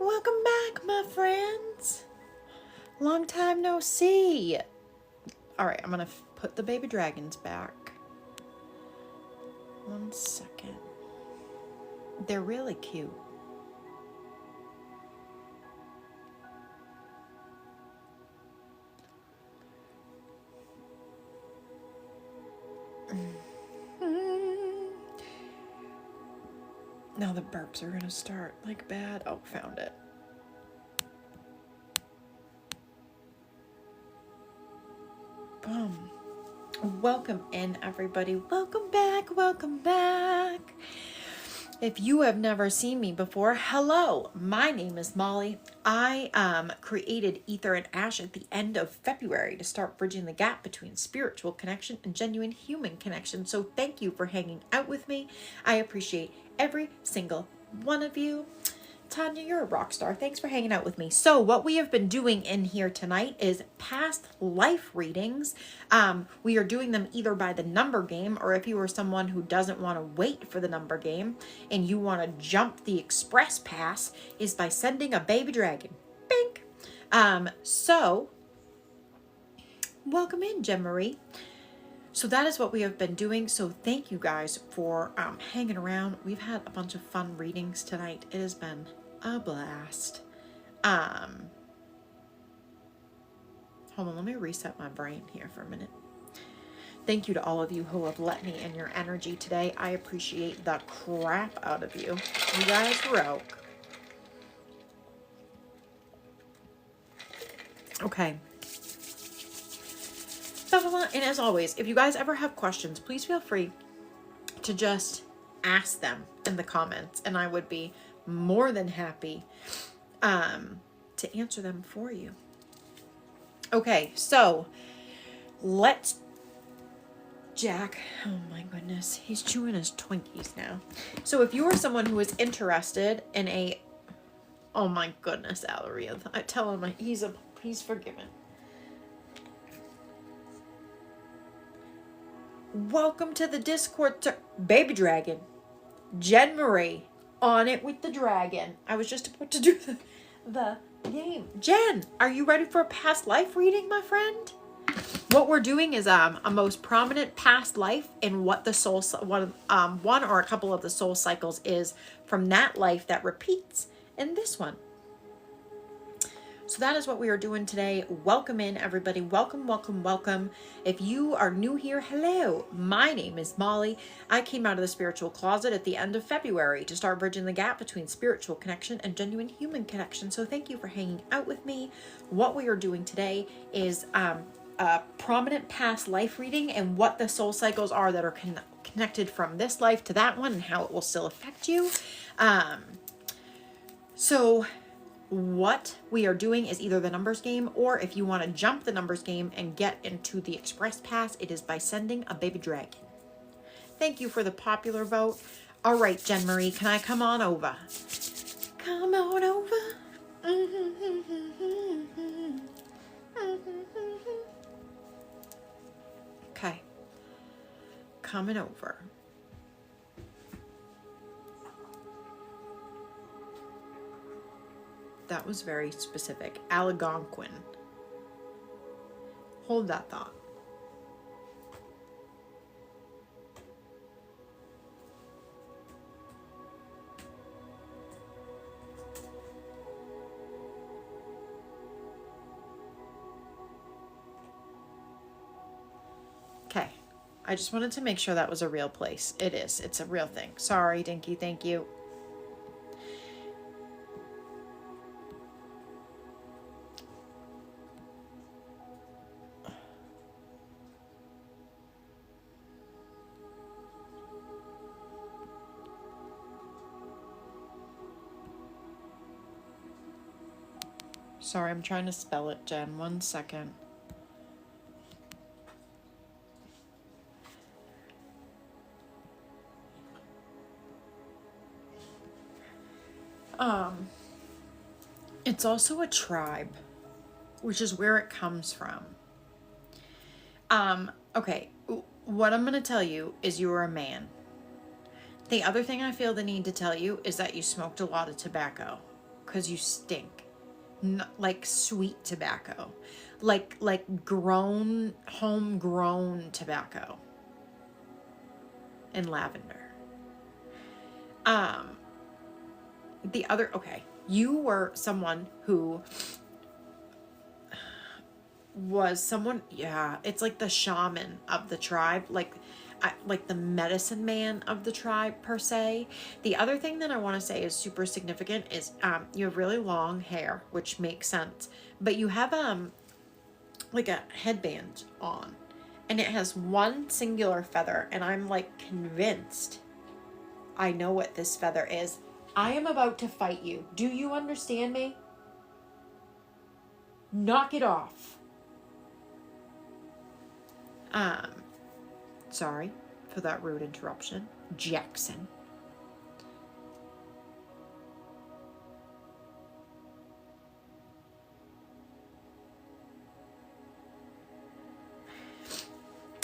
Welcome back, my friends. Long time no see. All right, I'm gonna put the baby dragons back. 1 second. They're really cute. Now the burps are gonna start like bad. Oh, found it. Boom. Welcome in, everybody. Welcome back. Welcome back. If you have never seen me before, hello. My name is Molly. I created Ether and Ash at the end of February to start bridging the gap between spiritual connection and genuine human connection. So thank you for hanging out with me. I appreciate every single one of you. Tanya, you're a rock star. Thanks for hanging out with me. So what we have been doing in here tonight is past life readings. We are doing them either by the number game, or if you are someone who doesn't want to wait for the number game and you want to jump the express pass, is by sending a baby dragon. Bink. So welcome in, Jen Marie. So that is what we have been doing. So thank you guys for hanging around. We've had a bunch of fun readings tonight. It has been a blast. Hold on, let me reset my brain here for a minute. Thank you to all of you who have let me in your energy today. I appreciate the crap out of you. You guys rock. Okay. And as always, if you guys ever have questions, please feel free to just ask them in the comments, and I would be more than happy to answer them for you. Okay, so let's Jack, oh my goodness, he's chewing his Twinkies now. So if you are someone who is interested in a, oh my goodness, Alaria, I tell him he's forgiven. Welcome to the Discord, baby dragon, Jen Marie, on it with the dragon. I was just about to do the game. Jen, are you ready for a past life reading, my friend? What we're doing is a most prominent past life and what the soul, one or a couple of the soul cycles is from that life that repeats in this one. So that is what we are doing today. Welcome in, everybody. Welcome, welcome, welcome. If you are new here, hello. My name is Molly. I came out of the spiritual closet at the end of February to start bridging the gap between spiritual connection and genuine human connection. So thank you for hanging out with me. What we are doing today is a prominent past life reading and what the soul cycles are that are connected from this life to that one and how it will still affect you. So what we are doing is either the numbers game, or if you want to jump the numbers game and get into the express pass, it is by sending a baby dragon. Thank you for the popular vote. All right, Jen Marie, can I come on over? Come on over. Okay. Coming over. That was very specific. Algonquin. Hold that thought. Okay. I just wanted to make sure that was a real place. It is. It's a real thing. Sorry, Dinky. Thank you. Sorry, I'm trying to spell it, Jen. 1 second. It's also a tribe, which is where it comes from. Okay, what I'm going to tell you is you are a man. The other thing I feel the need to tell you is that you smoked a lot of tobacco. because you stink. Like sweet tobacco, like homegrown tobacco and lavender. Okay, you were someone who was someone, yeah, it's like the shaman of the tribe, like the medicine man of the tribe per se. The other thing that I want to say is super significant is you have really long hair, which makes sense, but you have like a headband on, and it has one singular feather, and I'm like convinced I know what this feather is. I am about to fight you. Do you understand me? Knock it off. Sorry for that rude interruption, Jackson.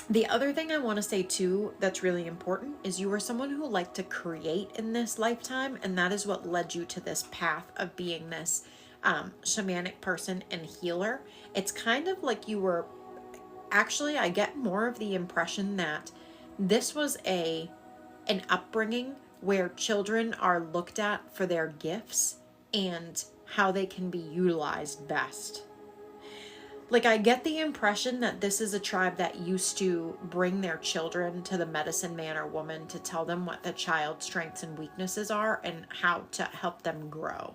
The other thing I want to say too that's really important is you are someone who liked to create in this lifetime, and that is what led you to this path of being this shamanic person and healer. It's kind of like you were, actually, I get more of the impression that this was an upbringing where children are looked at for their gifts and how they can be utilized best. Like, I get the impression that this is a tribe that used to bring their children to the medicine man or woman to tell them what the child's strengths and weaknesses are and how to help them grow.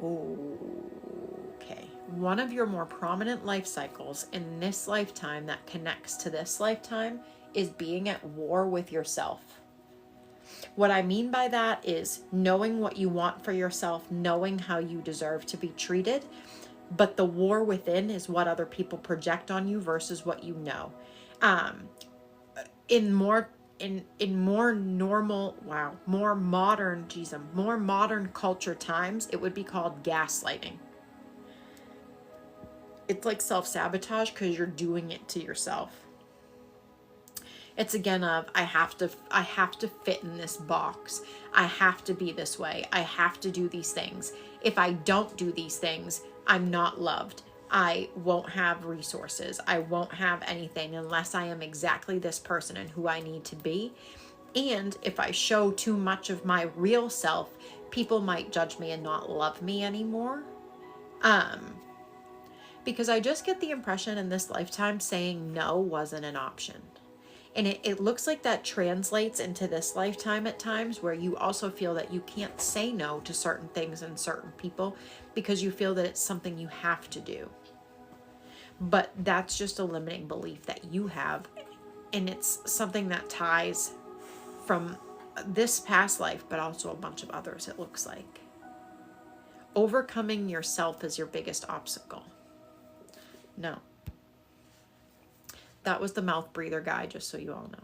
Okay. One of your more prominent life cycles in this lifetime that connects to this lifetime is being at war with yourself. What I mean by that is knowing what you want for yourself, knowing how you deserve to be treated, but the war within is what other people project on you versus what you know. In more modern culture times, it would be called gaslighting. It's like self-sabotage because you're doing it to yourself. It's again of I have to fit in this box. I have to be this way. I have to do these things. If I don't do these things, I'm not loved. I won't have resources. I won't have anything unless I am exactly this person and who I need to be. And if I show too much of my real self, people might judge me and not love me anymore. Because I just get the impression in this lifetime saying no wasn't an option. And it looks like that translates into this lifetime at times, where you also feel that you can't say no to certain things and certain people because you feel that it's something you have to do. But that's just a limiting belief that you have. And it's something that ties from this past life, but also a bunch of others, it looks like. Overcoming yourself is your biggest obstacle. No. That was the mouth breather guy, just so you all know.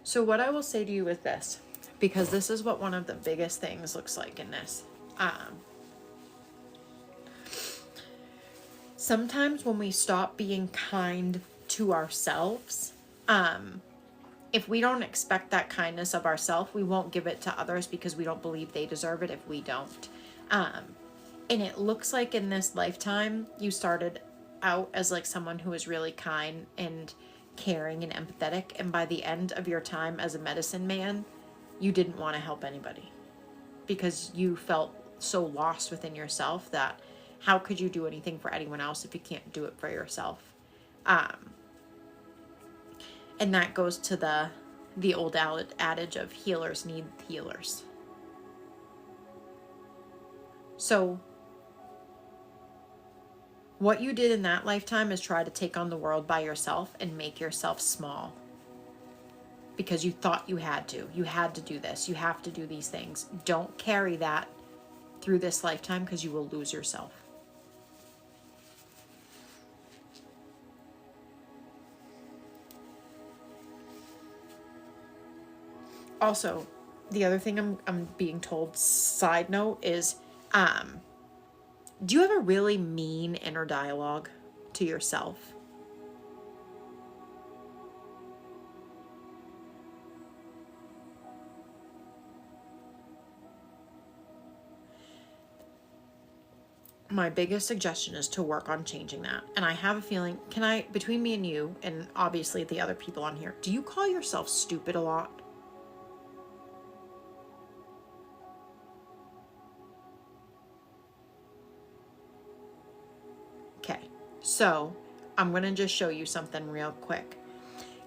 So what I will say to you is this, because this is what one of the biggest things looks like in this. Sometimes when we stop being kind to ourselves, if we don't expect that kindness of ourselves, we won't give it to others because we don't believe they deserve it if we don't. And it looks like in this lifetime, you started out as like someone who was really kind and caring and empathetic. And by the end of your time as a medicine man, you didn't want to help anybody because you felt so lost within yourself that how could you do anything for anyone else if you can't do it for yourself? And that goes to the old adage of healers need healers. So what you did in that lifetime is try to take on the world by yourself and make yourself small. Because you thought you had to. You had to do this. You have to do these things. Don't carry that through this lifetime because you will lose yourself. Also, the other thing I'm being told, side note, is do you have a really mean inner dialogue to yourself? My biggest suggestion is to work on changing that. And I have a feeling, between me and you, and obviously the other people on here, do you call yourself stupid a lot? Okay, so I'm going to just show you something real quick.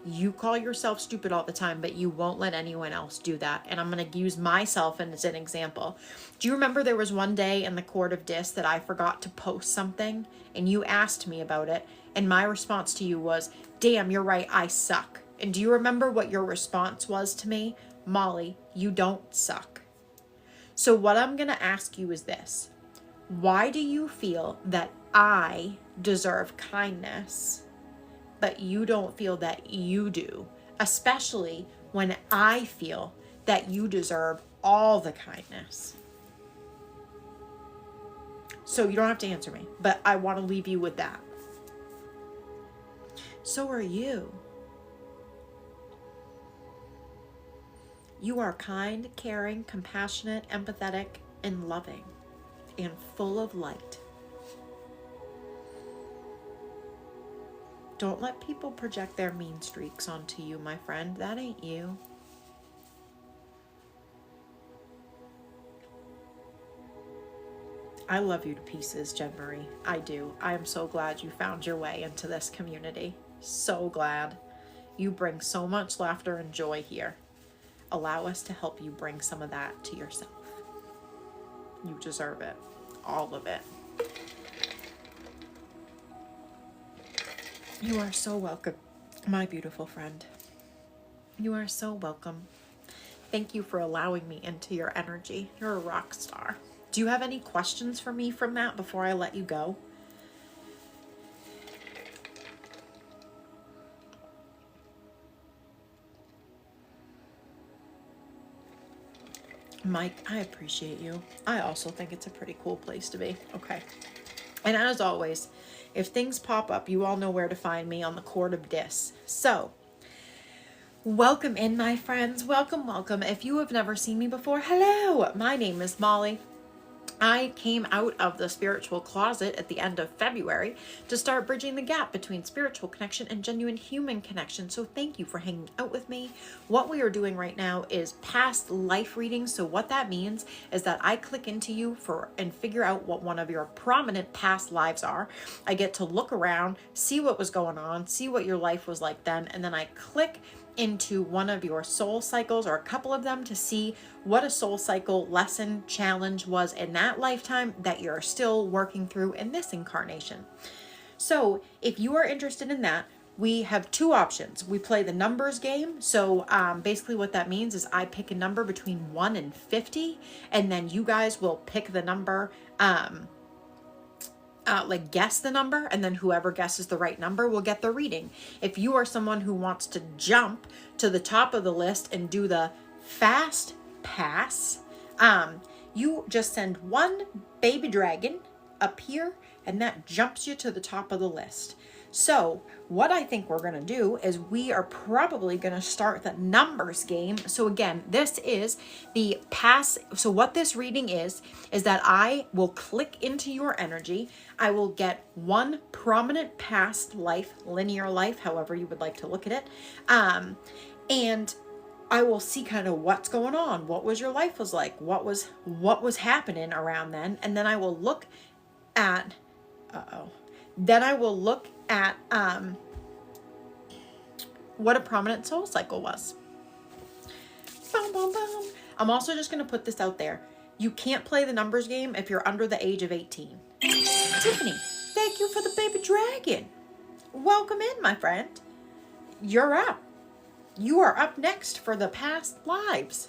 You call yourself stupid all the time, but you won't let anyone else do that. And I'm going to use myself as an example. Do you remember there was one day in the Court of Dis that I forgot to post something and you asked me about it? And my response to you was, damn, you're right, I suck. And do you remember what your response was to me? Molly, you don't suck. So what I'm going to ask you is this. Why do you feel that I deserve kindness, but you don't feel that you do, especially when I feel that you deserve all the kindness? So you don't have to answer me, but I want to leave you with that. So are you. You are kind, caring, compassionate, empathetic, and loving, and full of light. Don't let people project their mean streaks onto you, my friend. That ain't you. I love you to pieces, Jen Marie. I do. I am so glad you found your way into this community. So glad. You bring so much laughter and joy here. Allow us to help you bring some of that to yourself. You deserve it. All of it. You are so welcome, my beautiful friend. You are so welcome. Thank you for allowing me into your energy. You're a rock star. Do you have any questions for me from that before I let you go? Mike, I appreciate you. I also think it's a pretty cool place to be. Okay. And as always, if things pop up, you all know where to find me on the Court of Dis. So, welcome in, my friends. Welcome, welcome. If you have never seen me before, hello. My name is Molly. I came out of the spiritual closet at the end of February to start bridging the gap between spiritual connection and genuine human connection. So thank you for hanging out with me. What we are doing right now is past life readings. So what that means is that I click into you and figure out what one of your prominent past lives are. I get to look around, see what was going on, see what your life was like then, and then I click into one of your soul cycles or a couple of them to see what a soul cycle lesson challenge was in that lifetime that you're still working through in this incarnation. So if you are interested in that, we have two options. We play the numbers game. So basically what that means is I pick a number between 1 and 50, and then you guys will pick the number, guess the number, and then whoever guesses the right number will get the reading. If you are someone who wants to jump to the top of the list and do the fast pass, you just send one baby dragon up here and that jumps you to the top of the list. So what I think we're going to do is we are probably going to start the numbers game. So again, this is the pass. So what this reading is that I will click into your energy. I will get one prominent past life, linear life, however you would like to look at it. And I will see kind of what's going on. What was your life was like? What was happening around then? And then I will look at, Then I will look at what a prominent soul cycle was. Boom, boom, boom. I'm also just going to put this out there. You can't play the numbers game if you're under the age of 18. Tiffany, thank you for the baby dragon. Welcome in, my friend. You're up. You are up next for the past lives.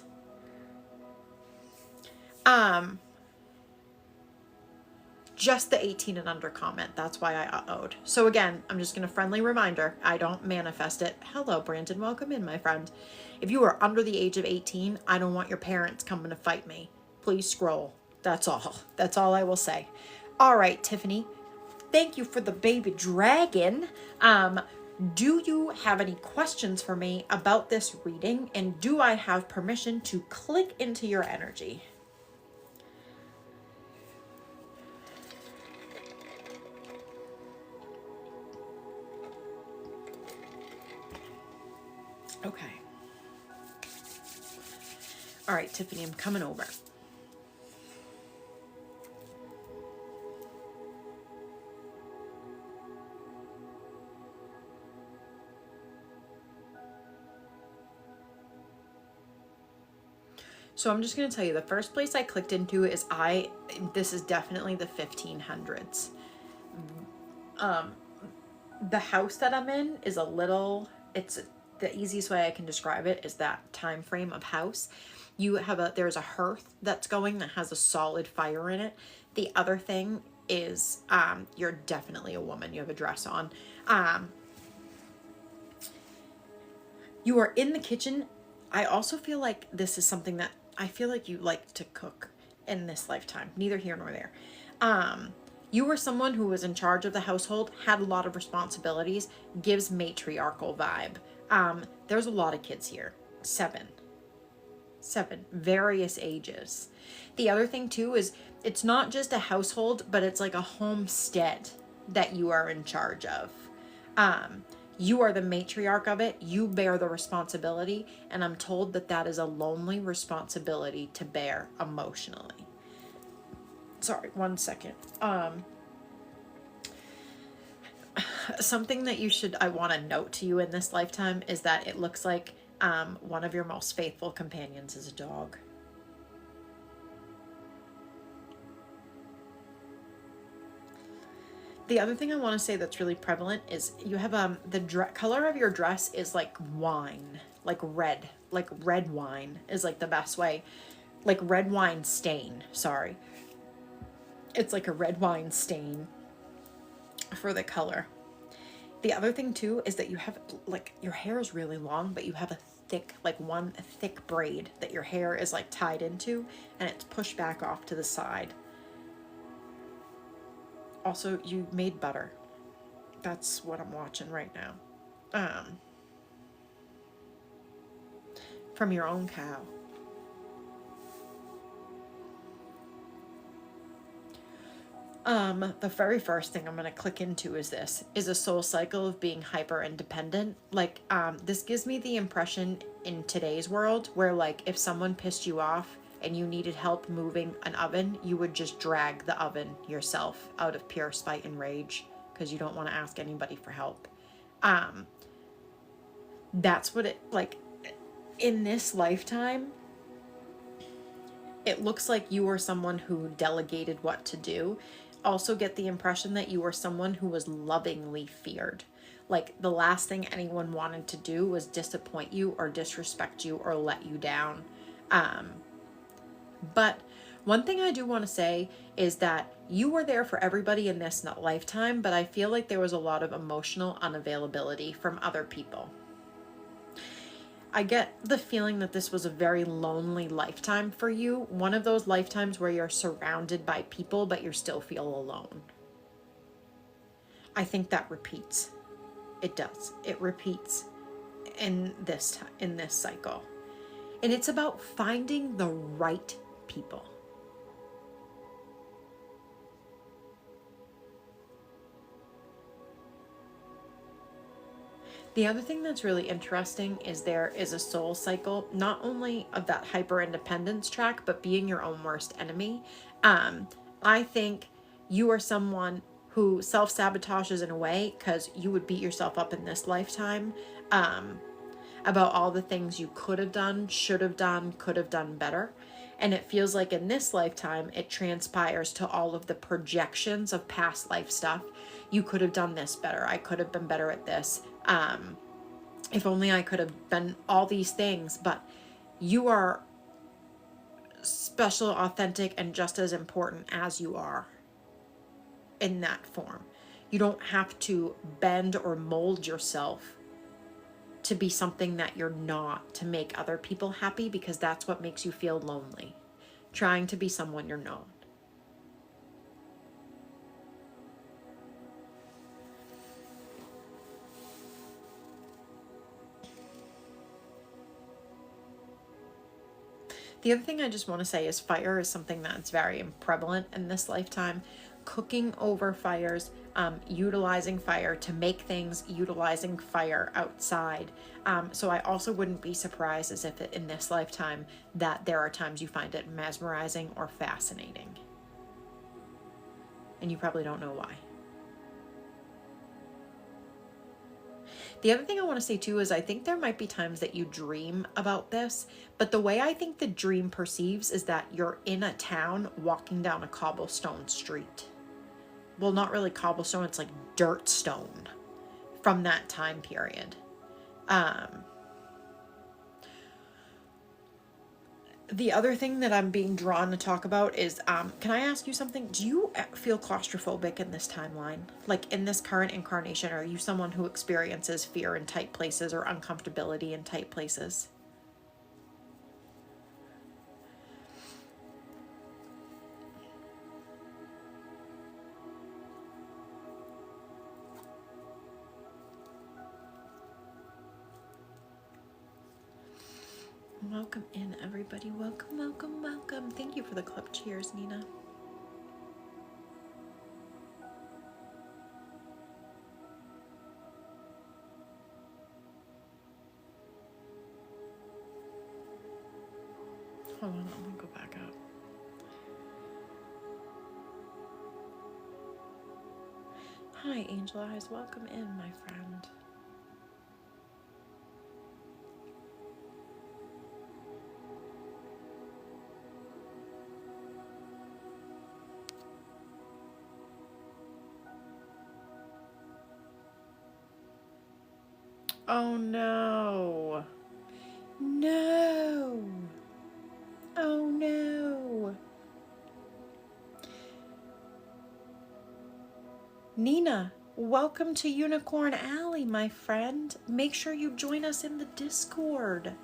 just the 18 and under comment. That's why I uh-oh'd. So again, I'm just going to friendly reminder. I don't manifest it. Hello, Brandon. Welcome in, my friend. If you are under the age of 18, I don't want your parents coming to fight me. Please scroll. That's all. That's all I will say. All right, Tiffany. Thank you for the baby dragon. Do you have any questions for me about this reading? And do I have permission to click into your energy? Okay. All right, Tiffany, I'm coming over. So I'm just going to tell you, the first place I clicked into is this is definitely the 1500s. The house that I'm in is it's the easiest way I can describe it is that time frame of house. There's a hearth that's going that has a solid fire in it. The other thing is, you're definitely a woman. You have a dress on. You are in the kitchen. I also feel like this is something that I feel like you like to cook in this lifetime. Neither here nor there. You were someone who was in charge of the household, had a lot of responsibilities, gives matriarchal vibe. There's a lot of kids here. Seven, various ages. The other thing too is it's not just a household, but it's like a homestead that you are in charge of. You are the matriarch of it. You bear the responsibility. And I'm told that that is a lonely responsibility to bear emotionally. Sorry, 1 second. Something that I want to note to you in this lifetime is that it looks like one of your most faithful companions is a dog. The other thing I want to say that's really prevalent is you have the color of your dress is like wine, like red wine is like the best way, like red wine stain. Sorry, it's like a red wine stain for the color. The other thing too is that you have like your hair is really long, but you have a thick braid that your hair is like tied into, and it's pushed back off to the side. Also, you made butter. That's what I'm watching right now. From your own cow. The very first thing I'm going to click into is a soul cycle of being hyper independent. Like, this gives me the impression in today's world where like if someone pissed you off and you needed help moving an oven, you would just drag the oven yourself out of pure spite and rage because you don't want to ask anybody for help. That's what it like in this lifetime. It looks like you were someone who delegated what to do. Also get the impression that you were someone who was lovingly feared. Like the last thing anyone wanted to do was disappoint you or disrespect you or let you down. But one thing I do want to say is that you were there for everybody in this lifetime, but I feel like there was a lot of emotional unavailability from other people. I get the feeling that this was a very lonely lifetime for you. One of those lifetimes where you're surrounded by people, but you still feel alone. I think that repeats. It does. It repeats in this cycle. And it's about finding the right people. The other thing that's really interesting is there is a soul cycle, not only of that hyper independence track, but being your own worst enemy. I think you are someone who self-sabotages in a way because you would beat yourself up in this lifetime about all the things you could have done, should have done, could have done better. And it feels like in this lifetime, it transpires to all of the projections of past life stuff. You could have done this better. I could have been better at this. If only I could have been all these things. But you are special, authentic, and just as important as you are. in that form. You don't have to bend or mold yourself to be something that you're not, to make other people happy, because that's what makes you feel lonely. Trying to be someone you're not. The other thing I just want to say is fire is something that's very prevalent in this lifetime. Cooking over fires, utilizing fire to make things, utilizing fire outside. So I also wouldn't be surprised as if in this lifetime that there are times you find it mesmerizing or fascinating. And you probably don't know why. The other thing I want to say too is I think there might be times that you dream about this, but the way I think the dream perceives is that you're in a town walking down a cobblestone street. Well, not really cobblestone, it's like dirt stone from that time period. The other thing that I'm being drawn to talk about is, can I ask you something? Do you feel claustrophobic in this timeline? Like in this current incarnation, are you someone who experiences fear in tight places or uncomfortability in tight places? Welcome in, everybody. Welcome, welcome, welcome. Thank you for the club cheers, Nina. Hold on, I'm gonna go back up. Hi, Angel Eyes. Welcome in, my friend. Oh no. No. Oh no. Nina, welcome to Unicorn Alley, my friend. Make sure you join us in the Discord.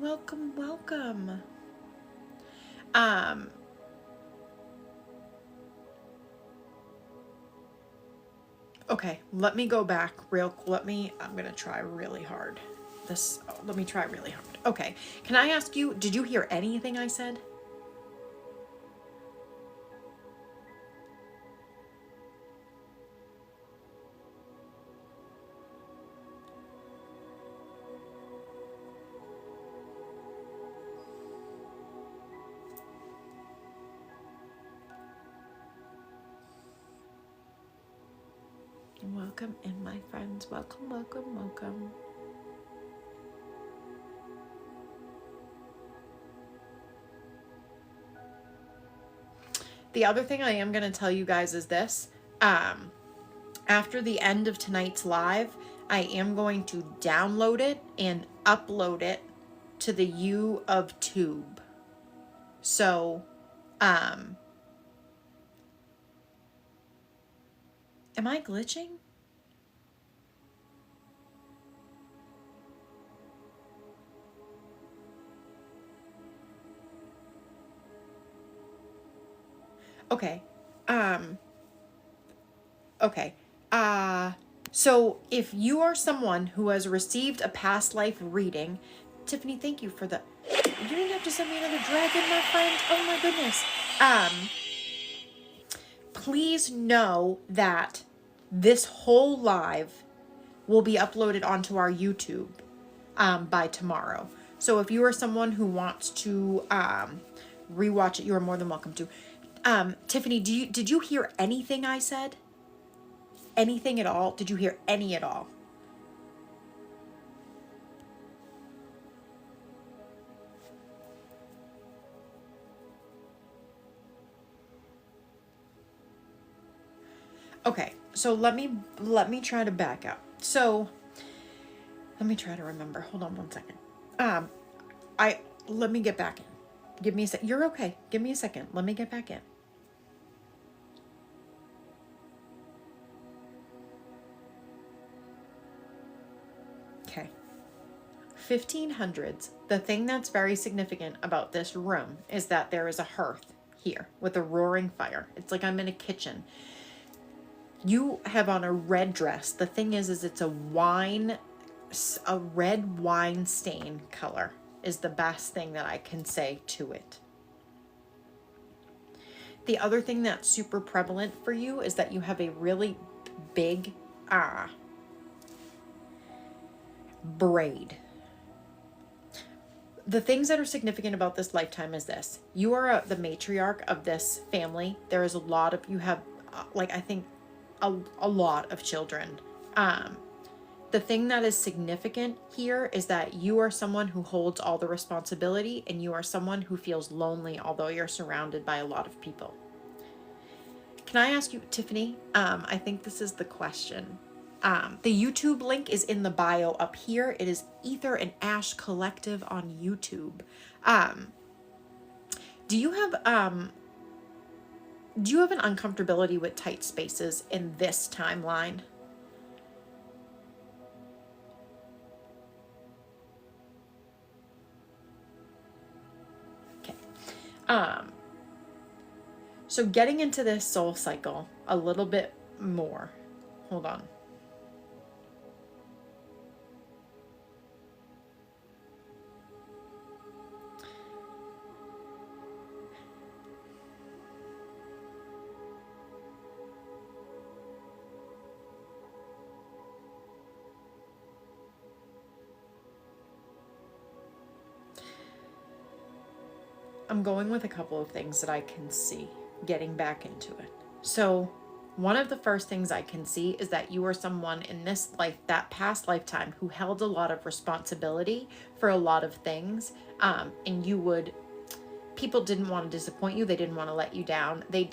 Welcome, welcome. Okay, let me go back I'm gonna try really hard. Let me try really hard. Okay, can I ask you, did you hear anything I said? Welcome in, my friends. Welcome, welcome, welcome. The other thing I am going to tell you guys is this. After the end of tonight's live, I am going to download it and upload it to the U of Tube. So, am I glitching? Okay. Okay. So if you are someone who has received a past life reading, Tiffany, thank you for the, you didn't have to send me another dragon, my friend. Oh my goodness. Please know that this whole live will be uploaded onto our YouTube by tomorrow. So if you are someone who wants to rewatch it, you are more than welcome to. Tiffany, did you hear anything I said? Anything at all? Did you hear any at all? Okay, so let me try to back up. So let me try to remember. Hold on one second. Let me get back in. Give me a sec. You're okay. Give me a second. Let me get back in. 1500s, the thing that's very significant about this room is that there is a hearth here with a roaring fire. It's like I'm in a kitchen. You have on a red dress. The thing is it's a red wine stain color is the best thing that I can say to it. The other thing that's super prevalent for you is that you have a really big braid. The things that are significant about this lifetime is this. You are the matriarch of this family. There is a lot of, you have like, I think a lot of children. The thing that is significant here is that you are someone who holds all the responsibility, and you are someone who feels lonely although you're surrounded by a lot of people. Can I ask you, Tiffany? I think this is the question. The YouTube link is in the bio up here. It is Ether and Ash Collective on YouTube. Do you have an uncomfortability with tight spaces in this timeline? Okay. So getting into this soul cycle a little bit more. Hold on. I'm going with a couple of things that I can see getting back into it. So one of the first things I can see is that you are someone in this life, that past lifetime, who held a lot of responsibility for a lot of things. And people didn't want to disappoint you. They didn't want to let you down. They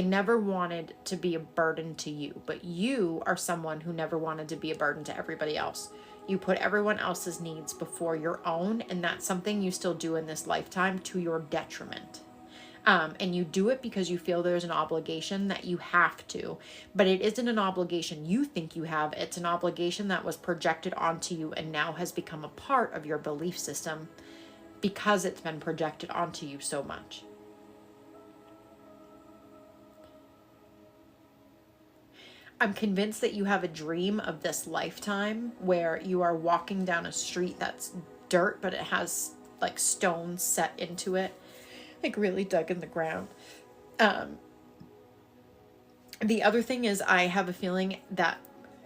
never wanted to be a burden to you, but you are someone who never wanted to be a burden to everybody else. You put everyone else's needs before your own, and that's something you still do in this lifetime to your detriment. And you do it because you feel there's an obligation that you have to, but it isn't an obligation you think you have. It's an obligation that was projected onto you and now has become a part of your belief system because it's been projected onto you so much. I'm convinced that you have a dream of this lifetime where you are walking down a street that's dirt, but it has like stones set into it, like really dug in the ground. The other thing is I have a feeling that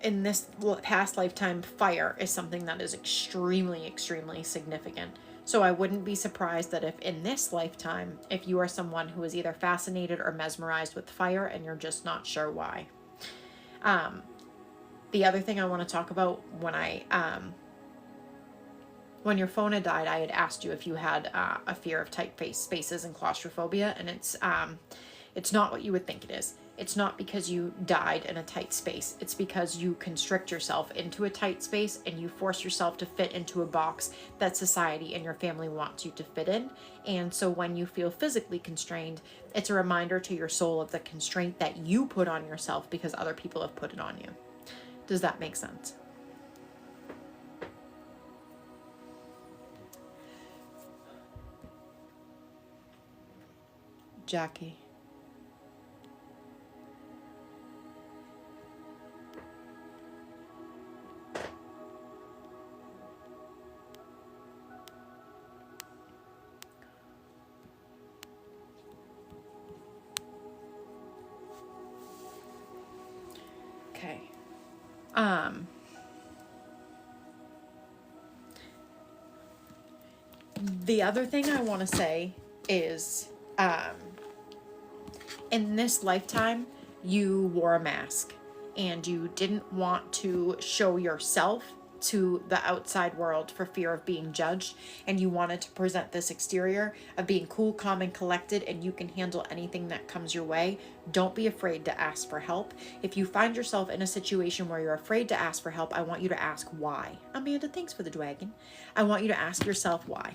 in this past lifetime, fire is something that is extremely, extremely significant. So I wouldn't be surprised that if in this lifetime, if you are someone who is either fascinated or mesmerized with fire and you're just not sure why. The other thing I want to talk about, when your phone had died, I had asked you if you had a fear of tight spaces and claustrophobia, and it's not what you would think it is. It's not because you died in a tight space. It's because you constrict yourself into a tight space and you force yourself to fit into a box that society and your family wants you to fit in. And so when you feel physically constrained, it's a reminder to your soul of the constraint that you put on yourself because other people have put it on you. Does that make sense? Jackie. Okay. The other thing I want to say is, in this lifetime, you wore a mask and you didn't want to show yourself to the outside world for fear of being judged, and you wanted to present this exterior of being cool, calm, and collected, and you can handle anything that comes your way. Don't be afraid to ask for help. If you find yourself in a situation where you're afraid to ask for help, I want you to ask why. Amanda, thanks for the dragon. I want you to ask yourself why.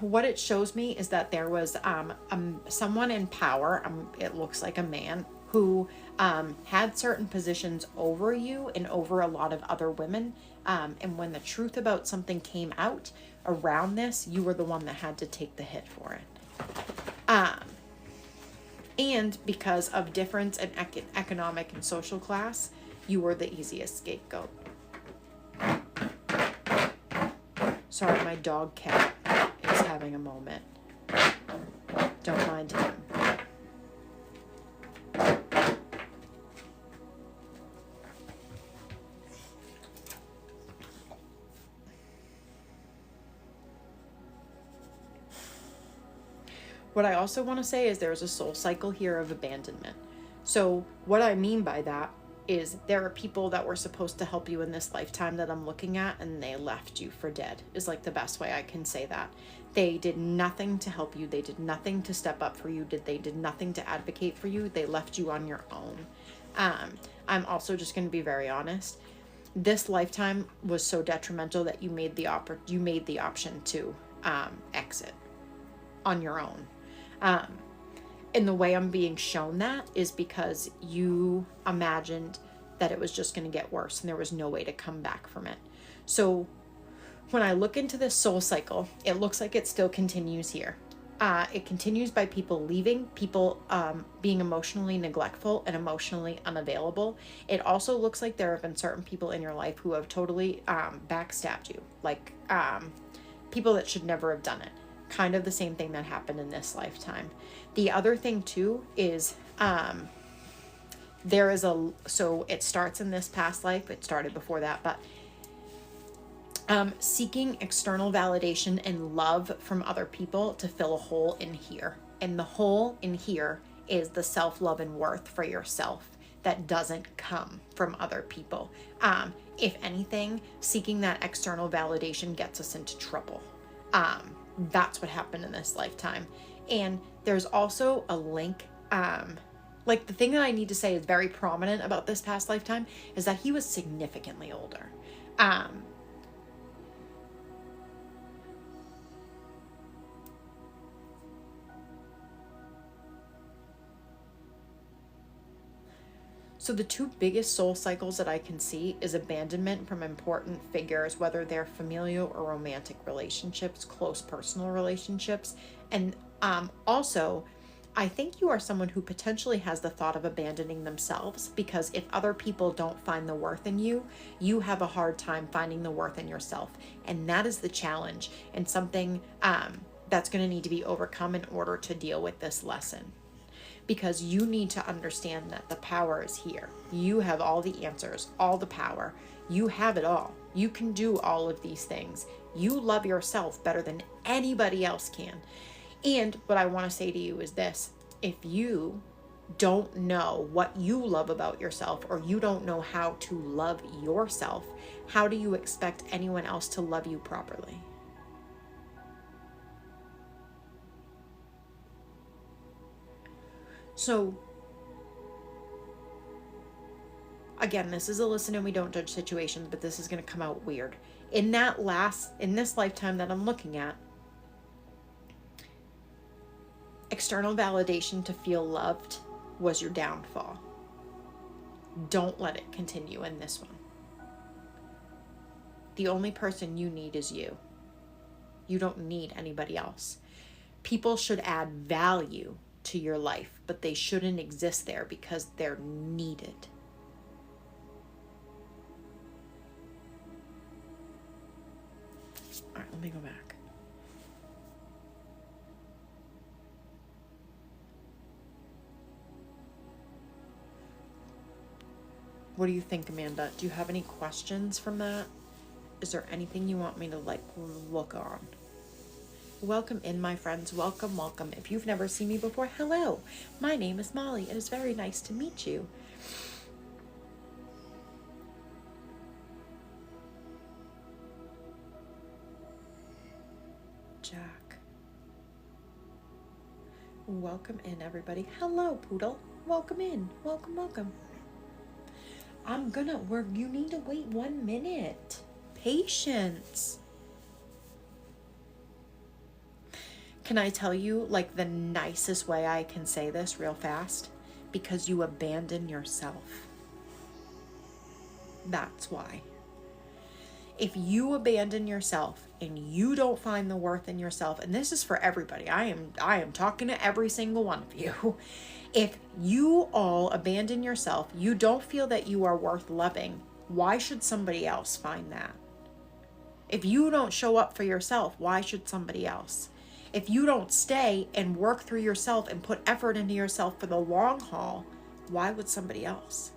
what it shows me is that there was someone in power, it looks like a man, who had certain positions over you and over a lot of other women. And when the truth about something came out around this, you were the one that had to take the hit for it. And because of difference in economic and social class, you were the easiest scapegoat. Sorry, my dog cat is having a moment. Don't mind him. What I also want to say is there's a soul cycle here of abandonment. So what I mean by that is there are people that were supposed to help you in this lifetime that I'm looking at, and they left you for dead, is like the best way I can say that. They did nothing to help you. They did nothing to step up for you. They did nothing to advocate for you. They left you on your own. I'm also just going to be very honest. This lifetime was so detrimental that you made the option to exit on your own. And the way I'm being shown that is because you imagined that it was just going to get worse and there was no way to come back from it. So when I look into this soul cycle, it looks like it still continues here. It continues by people leaving, people being emotionally neglectful and emotionally unavailable. It also looks like there have been certain people in your life who have totally backstabbed you, like people that should never have done it. Kind of the same thing that happened in this lifetime. The other thing too is so it starts in this past life. It started before that, but seeking external validation and love from other people to fill a hole in here. And the hole in here is the self-love and worth for yourself that doesn't come from other people. If anything, seeking that external validation gets us into trouble. That's what happened in this lifetime. And there's also a link, like the thing that I need to say is very prominent about this past lifetime is that he was significantly older. So the two biggest soul cycles that I can see is abandonment from important figures, whether they're familial or romantic relationships, close personal relationships. And also, I think you are someone who potentially has the thought of abandoning themselves, because if other people don't find the worth in you, you have a hard time finding the worth in yourself. And that is the challenge, and something that's going to need to be overcome in order to deal with this lesson. Because you need to understand that the power is here. You have all the answers, all the power. You have it all. You can do all of these things. You love yourself better than anybody else can. And what I want to say to you is this: if you don't know what you love about yourself, or you don't know how to love yourself, how do you expect anyone else to love you properly? So, again, this is a listen and we don't judge situations, but this is going to come out weird. In this lifetime that I'm looking at, external validation to feel loved was your downfall. Don't let it continue in this one. The only person you need is you. You don't need anybody else. People should add value to your life, but they shouldn't exist there because they're needed. All right, let me go back. What do you think, Amanda? Do you have any questions from that? Is there anything you want me to look on? Welcome in, my friends. Welcome, welcome. If you've never seen me before, hello. My name is Molly. It is very nice to meet you. Jack. Welcome in, everybody. Hello, Poodle. Welcome in. Welcome, welcome. You need to wait 1 minute. Patience. Can I tell you, like, the nicest way I can say this real fast? Because you abandon yourself. That's why. If you abandon yourself and you don't find the worth in yourself, and this is for everybody, I am talking to every single one of you. If you all abandon yourself, you don't feel that you are worth loving, why should somebody else find that? If you don't show up for yourself, why should somebody else? If you don't stay and work through yourself and put effort into yourself for the long haul, why would somebody else?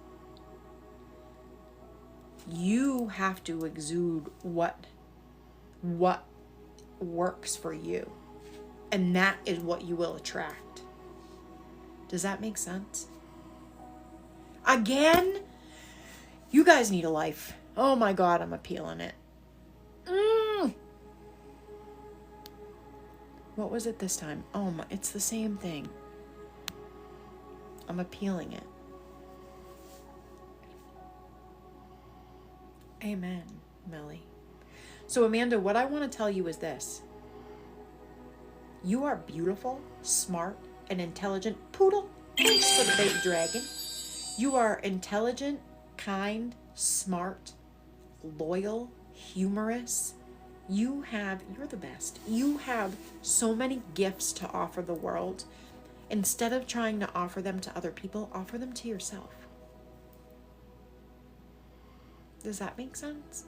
You have to exude what works for you. And that is what you will attract. Does that make sense? Again, you guys need a life. Oh my God, I'm appealing it. What was it this time? Oh my, it's the same thing. I'm appealing it. Amen, Melly. So Amanda, what I want to tell you is this. You are beautiful, smart, and intelligent. Poodle, thanks for the baby dragon. You are intelligent, kind, smart, loyal, humorous. You're the best. You have so many gifts to offer the world. Instead of trying to offer them to other people, offer them to yourself. Does that make sense?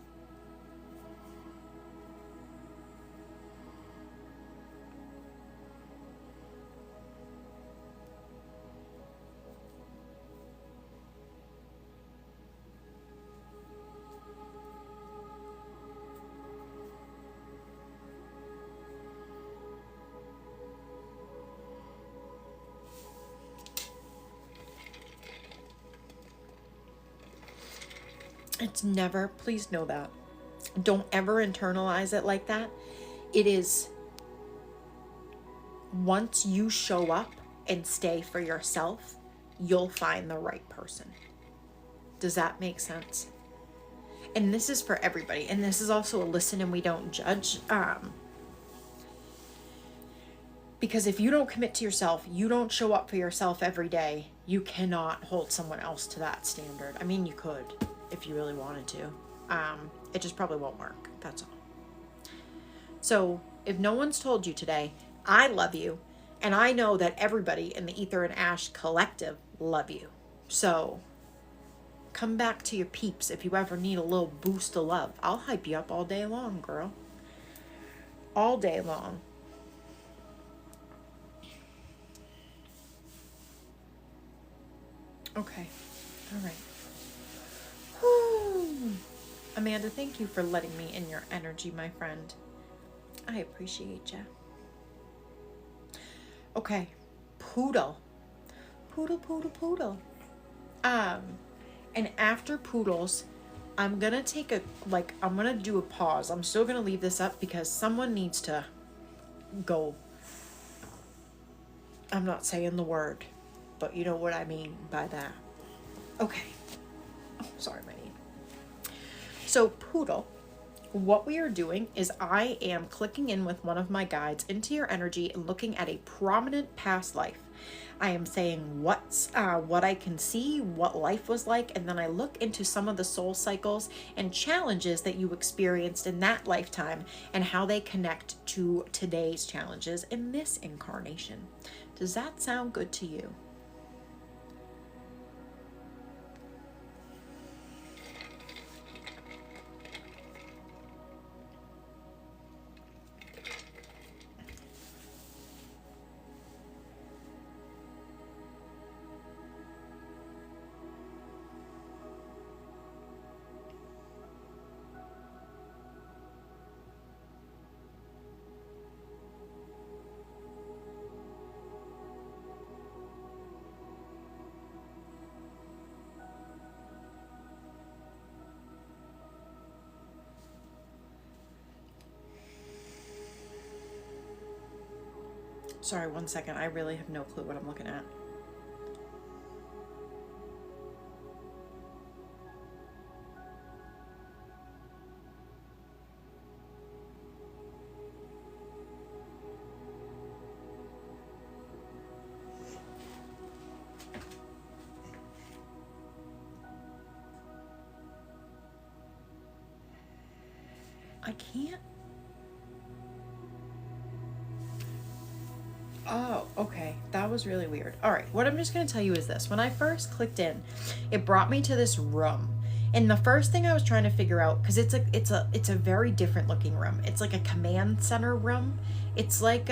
It's never, please know that. Don't ever internalize it like that. It is, once you show up and stay for yourself, you'll find the right person. Does that make sense? And this is for everybody. And this is also a listen and we don't judge. Because if you don't commit to yourself, you don't show up for yourself every day, you cannot hold someone else to that standard. I mean, you could if you really wanted to. It just probably won't work. That's all. So if no one's told you today, I love you. And I know that everybody in the Ether and Ash collective love you. So come back to your peeps if you ever need a little boost of love. I'll hype you up all day long, girl. All day long. Okay. All right. Whew. Amanda, thank you for letting me in your energy, my friend. I appreciate you. Okay. Poodle. Poodle. And after poodles, I'm gonna take I'm gonna do a pause. I'm still gonna leave this up because someone needs to go. I'm not saying the word, but you know what I mean by that. Okay. Oh, sorry, my knee. So poodle, what we are doing is I am clicking in with one of my guides into your energy and looking at a prominent past life. I am saying what I can see, what life was like, and then I look into some of the soul cycles and challenges that you experienced in that lifetime and how they connect to today's challenges in this incarnation. Does that sound good to you? Sorry, 1 second. I really have no clue what I'm looking at. I can't. Oh, okay. That was really weird. All right. What I'm just going to tell you is this. When I first clicked in, it brought me to this room. And the first thing I was trying to figure out, because it's a very different looking room. It's like a command center room. It's like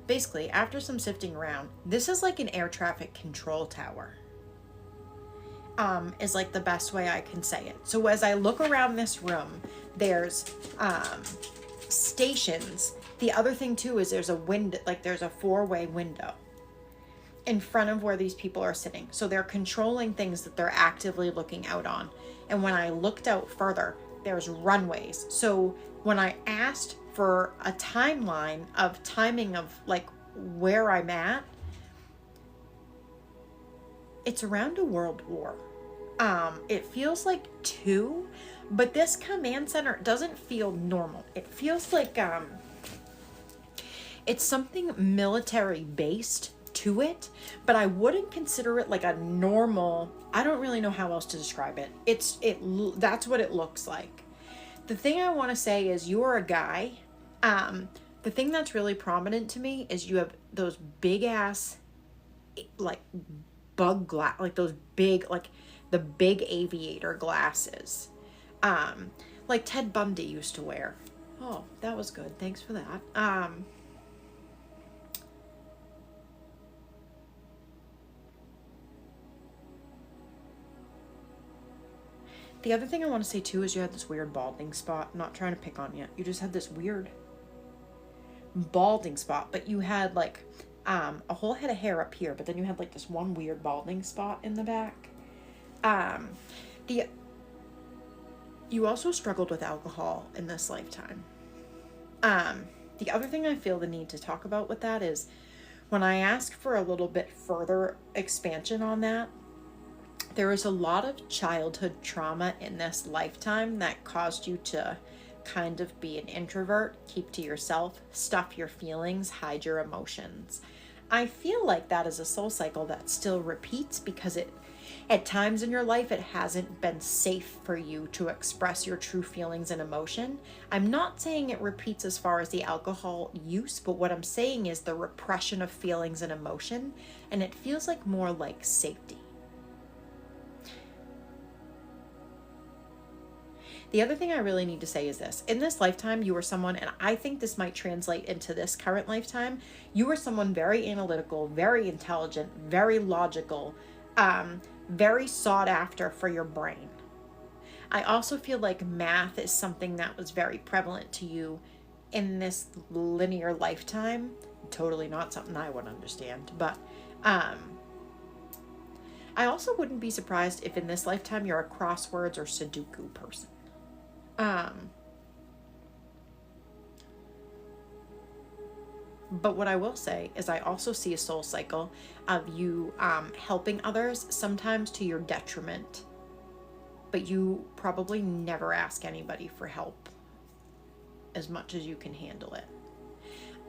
basically, after some sifting around, this is like an air traffic control tower. Is like the best way I can say it. So as I look around this room, there's stations. The other thing too is there's a window, like there's a 4-way window in front of where these people are sitting. So they're controlling things that they're actively looking out on. And when I looked out further, there's runways. So when I asked for a timeline of timing of like where I'm at, it's around a world war. It feels like 2, but this command center doesn't feel normal. It feels like it's something military based to it, but I wouldn't consider it like a normal. I don't really know how else to describe it. That's what it looks like. The thing I want to say is you're a guy. The thing that's really prominent to me is you have those big ass like bug glass, like those big, like the big aviator glasses, like Ted Bundy used to wear. Oh, that was good. Thanks for that. The other thing I want to say too is you had this weird balding spot. I'm not trying to pick on you. You just had this weird balding spot, but you had like a whole head of hair up here, but then you had like this one weird balding spot in the back. You also struggled with alcohol in this lifetime. The other thing I feel the need to talk about with that is when I asked for a little bit further expansion on that, there was a lot of childhood trauma in this lifetime that caused you to kind of be an introvert, keep to yourself, stuff your feelings, hide your emotions. I feel like that is a soul cycle that still repeats because at times in your life, it hasn't been safe for you to express your true feelings and emotion. I'm not saying it repeats as far as the alcohol use, but what I'm saying is the repression of feelings and emotion, and it feels like more like safety. The other thing I really need to say is this. In this lifetime, you were someone, and I think this might translate into this current lifetime, you were someone very analytical, very intelligent, very logical, very sought after for your brain. I also feel like math is something that was very prevalent to you in this linear lifetime. Totally not something I would understand, but I also wouldn't be surprised if in this lifetime you're a crosswords or Sudoku person. But what I will say is I also see a soul cycle of you helping others, sometimes to your detriment, but you probably never ask anybody for help as much as you can handle it.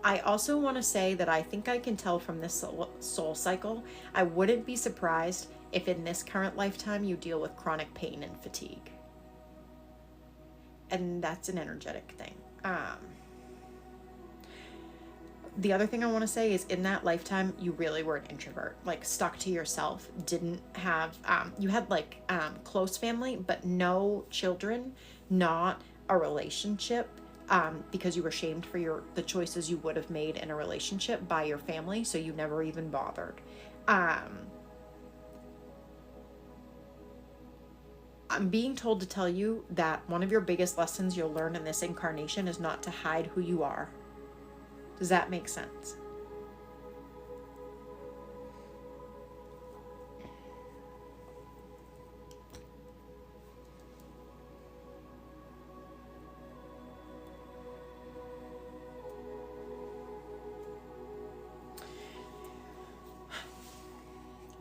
I also want to say that I think I can tell from this soul cycle, I wouldn't be surprised if in this current lifetime you deal with chronic pain and fatigue. And that's an energetic thing. The other thing I want to say is in that lifetime, you really were an introvert, like stuck to yourself, didn't have, you had like close family, but no children, not a relationship, because you were shamed for the choices you would have made in a relationship by your family. So you never even bothered. I'm being told to tell you that one of your biggest lessons you'll learn in this incarnation is not to hide who you are. Does that make sense?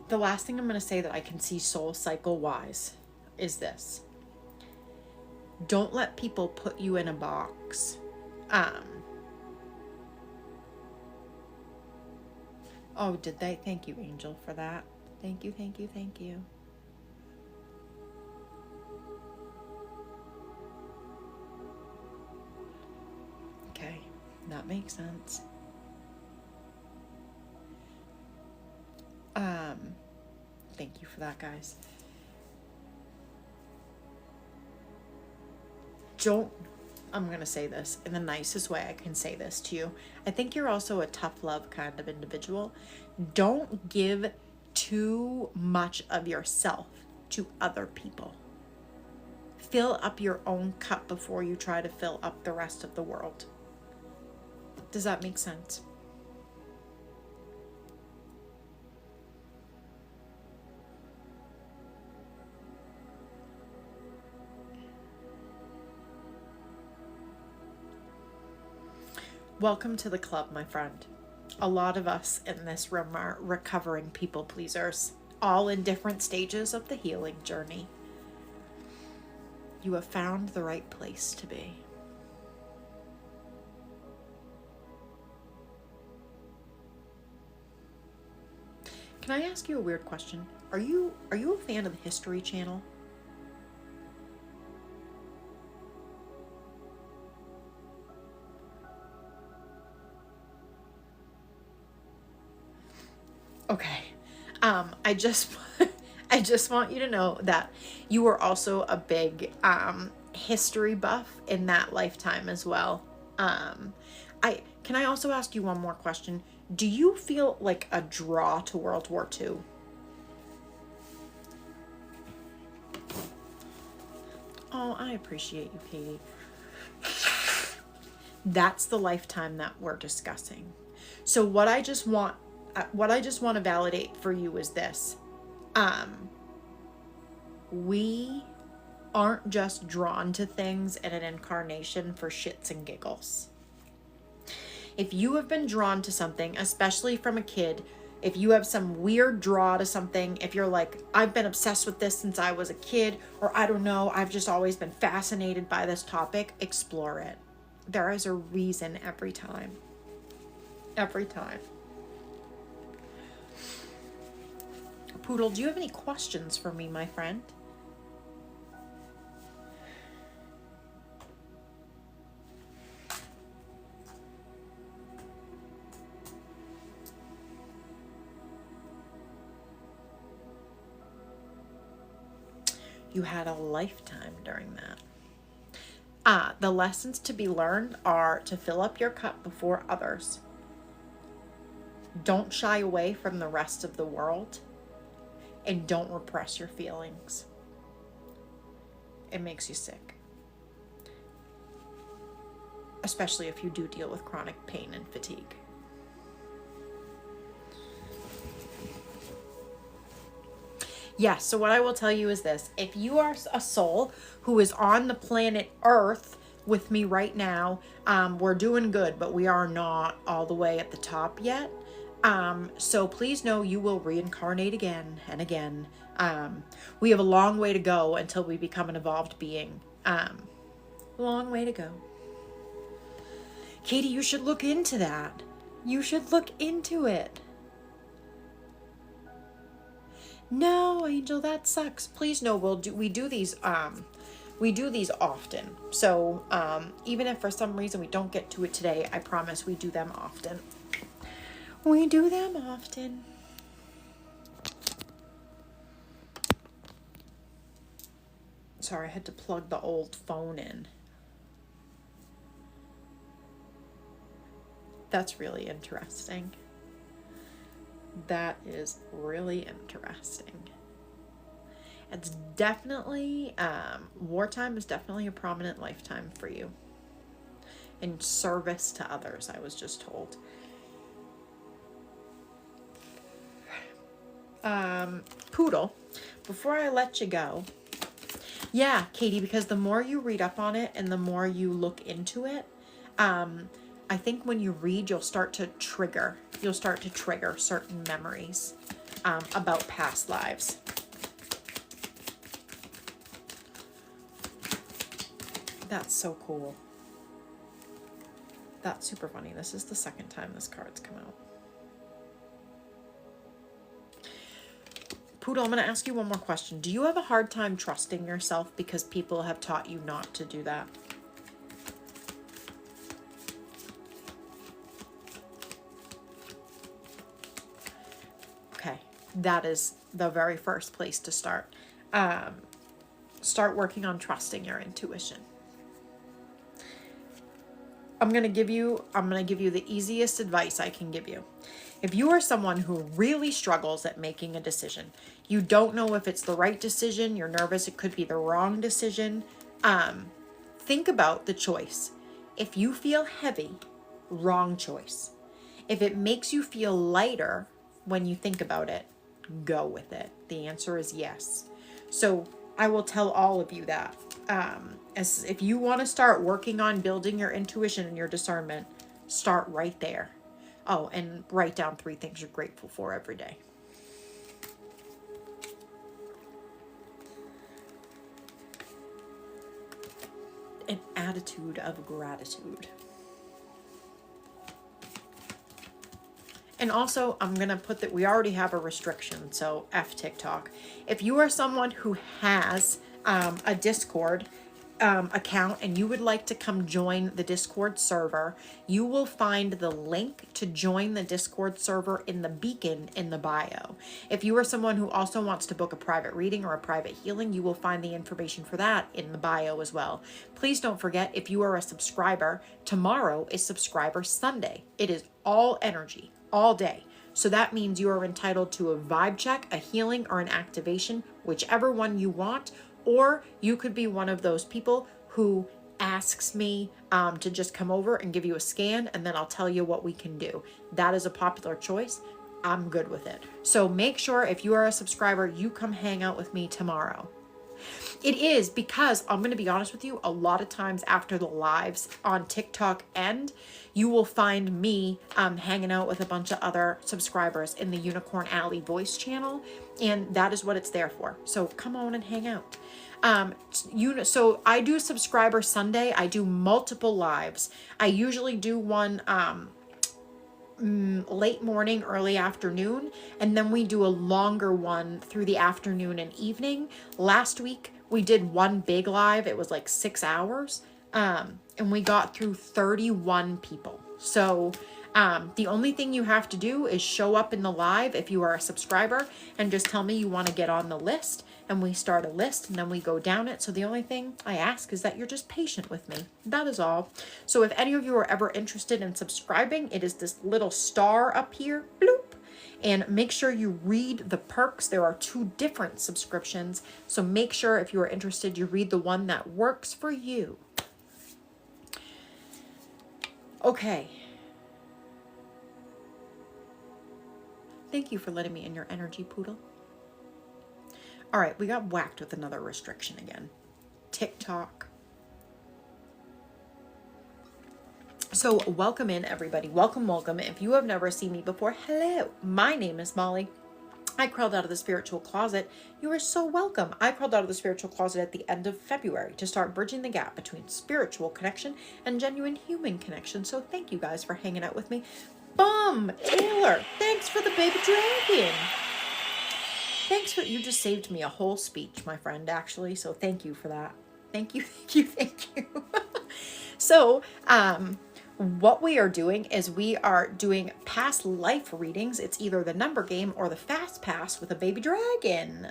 The last thing I'm going to say that I can see soul cycle wise is this. Don't let people put you in a box. Oh, did they? Thank you, Angel, for that. Thank you, thank you, thank you. That makes sense. Thank you for that, guys. I'm going to say this in the nicest way I can say this to you. I think you're also a tough love kind of individual. Don't give too much of yourself to other people. Fill up your own cup before you try to fill up the rest of the world. Does that make sense? Welcome to the club, my friend. A lot of us in this room are recovering people pleasers, all in different stages of the healing journey. You have found the right place to be. Can I ask you a weird question? Are you a fan of the History Channel? Okay. I just want you to know that you were also a big history buff in that lifetime as well. Can I also ask you one more question? Do you feel like a draw to World War II? Oh, I appreciate you, Katie. That's the lifetime that we're discussing. So what I just want to validate for you is this. We aren't just drawn to things in an incarnation for shits and giggles. If you have been drawn to something, especially from a kid, if you have some weird draw to something, if you're like, I've been obsessed with this since I was a kid, or I don't know, I've just always been fascinated by this topic, explore it. There is a reason every time. Every time. Poodle, do you have any questions for me, my friend? You had a lifetime during that. The lessons to be learned are to fill up your cup before others. Don't shy away from the rest of the world. And don't repress your feelings. It makes you sick. Especially if you do deal with chronic pain and fatigue. Yes, so what I will tell you is this. If you are a soul who is on the planet Earth with me right now, we're doing good, but we are not all the way at the top yet. So please know you will reincarnate again and again. We have a long way to go until we become an evolved being. Long way to go. Katie, you should look into that. You should look into it. No, Angel, that sucks. Please know we do these often. So, even if for some reason we don't get to it today, I promise we do them often. We do them often. Sorry, I had to plug the old phone in. That's really interesting. That is really interesting. It's definitely, wartime is definitely a prominent lifetime for you. In service to others, I was just told. Poodle, before I let you go, yeah, Katie, because the more you read up on it and the more you look into it, I think when you read, you'll start to trigger certain memories about past lives. That's so cool. That's super funny. This is the second time this card's come out. Poodle, I'm going to ask you one more question. Do you have a hard time trusting yourself because people have taught you not to do that? that is the very first place to start. Start working on trusting your intuition. I'm going to give you the easiest advice I can give you. If you are someone who really struggles at making a decision, you don't know if it's the right decision, you're nervous it could be the wrong decision, think about the choice. If you feel heavy, wrong choice. If it makes you feel lighter when you think about it, go with it. The answer is yes. So I will tell all of you that. As if you want to start working on building your intuition and your discernment, start right there. Oh, and write down 3 things you're grateful for every day. An attitude of gratitude. And also, I'm going to put that we already have a restriction, so F TikTok. If you are someone who has a Discord account and you would like to come join the Discord server, you will find the link to join the Discord server in the beacon in the bio. If you are someone who also wants to book a private reading or a private healing, you will find the information for that in the bio as well. Please don't forget, if you are a subscriber, tomorrow is Subscriber Sunday. It is all energy, all day. So that means you are entitled to a vibe check, a healing, or an activation, whichever one you want. Or you could be one of those people who asks me to just come over and give you a scan, and then I'll tell you what we can do. That is a popular choice. I'm good with it. So make sure if you are a subscriber, you come hang out with me tomorrow. It is because, I'm going to be honest with you, a lot of times after the lives on TikTok end, you will find me hanging out with a bunch of other subscribers in the Unicorn Alley voice channel, and that is what it's there for. So come on and hang out. So I do Subscriber Sunday. I do multiple lives. I usually do one late morning, early afternoon, and then we do a longer one through the afternoon and evening. Last week we did one big live. It was like 6 hours, and we got through 31 people. So the only thing you have to do is show up in the live if you are a subscriber and just tell me you want to get on the list, and we start a list and then we go down it. So the only thing I ask is that you're just patient with me. That is all. So if any of you are ever interested in subscribing, it is this little star up here, bloop, and make sure you read the perks. There are 2 different subscriptions. So make sure if you are interested, you read the one that works for you. Okay. Thank you for letting me in your energy, Poodle. All right, we got whacked with another restriction again. TikTok. So welcome in, everybody. Welcome, welcome. If you have never seen me before, hello. My name is Molly. I crawled out of the spiritual closet. You are so welcome. I crawled out of the spiritual closet at the end of February to start bridging the gap between spiritual connection and genuine human connection. So thank you guys for hanging out with me. Bum! Taylor, thanks for the baby dragon. Thanks for, you just saved me a whole speech, my friend, actually. So thank you for that. Thank you, thank you, thank you. So, what we are doing is we are doing past life readings. It's either the number game or the fast pass with a baby dragon.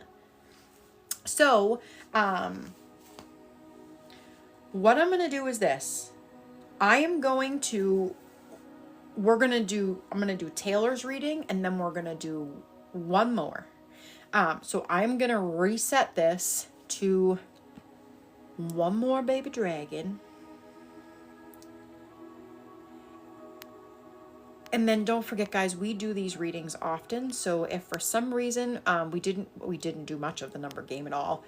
So, what I'm going to do is this. I'm going to do Taylor's reading, and then we're going to do one more. So I'm going to reset this to one more baby dragon. And then don't forget, guys, we do these readings often. So if for some reason we didn't do much of the number game at all,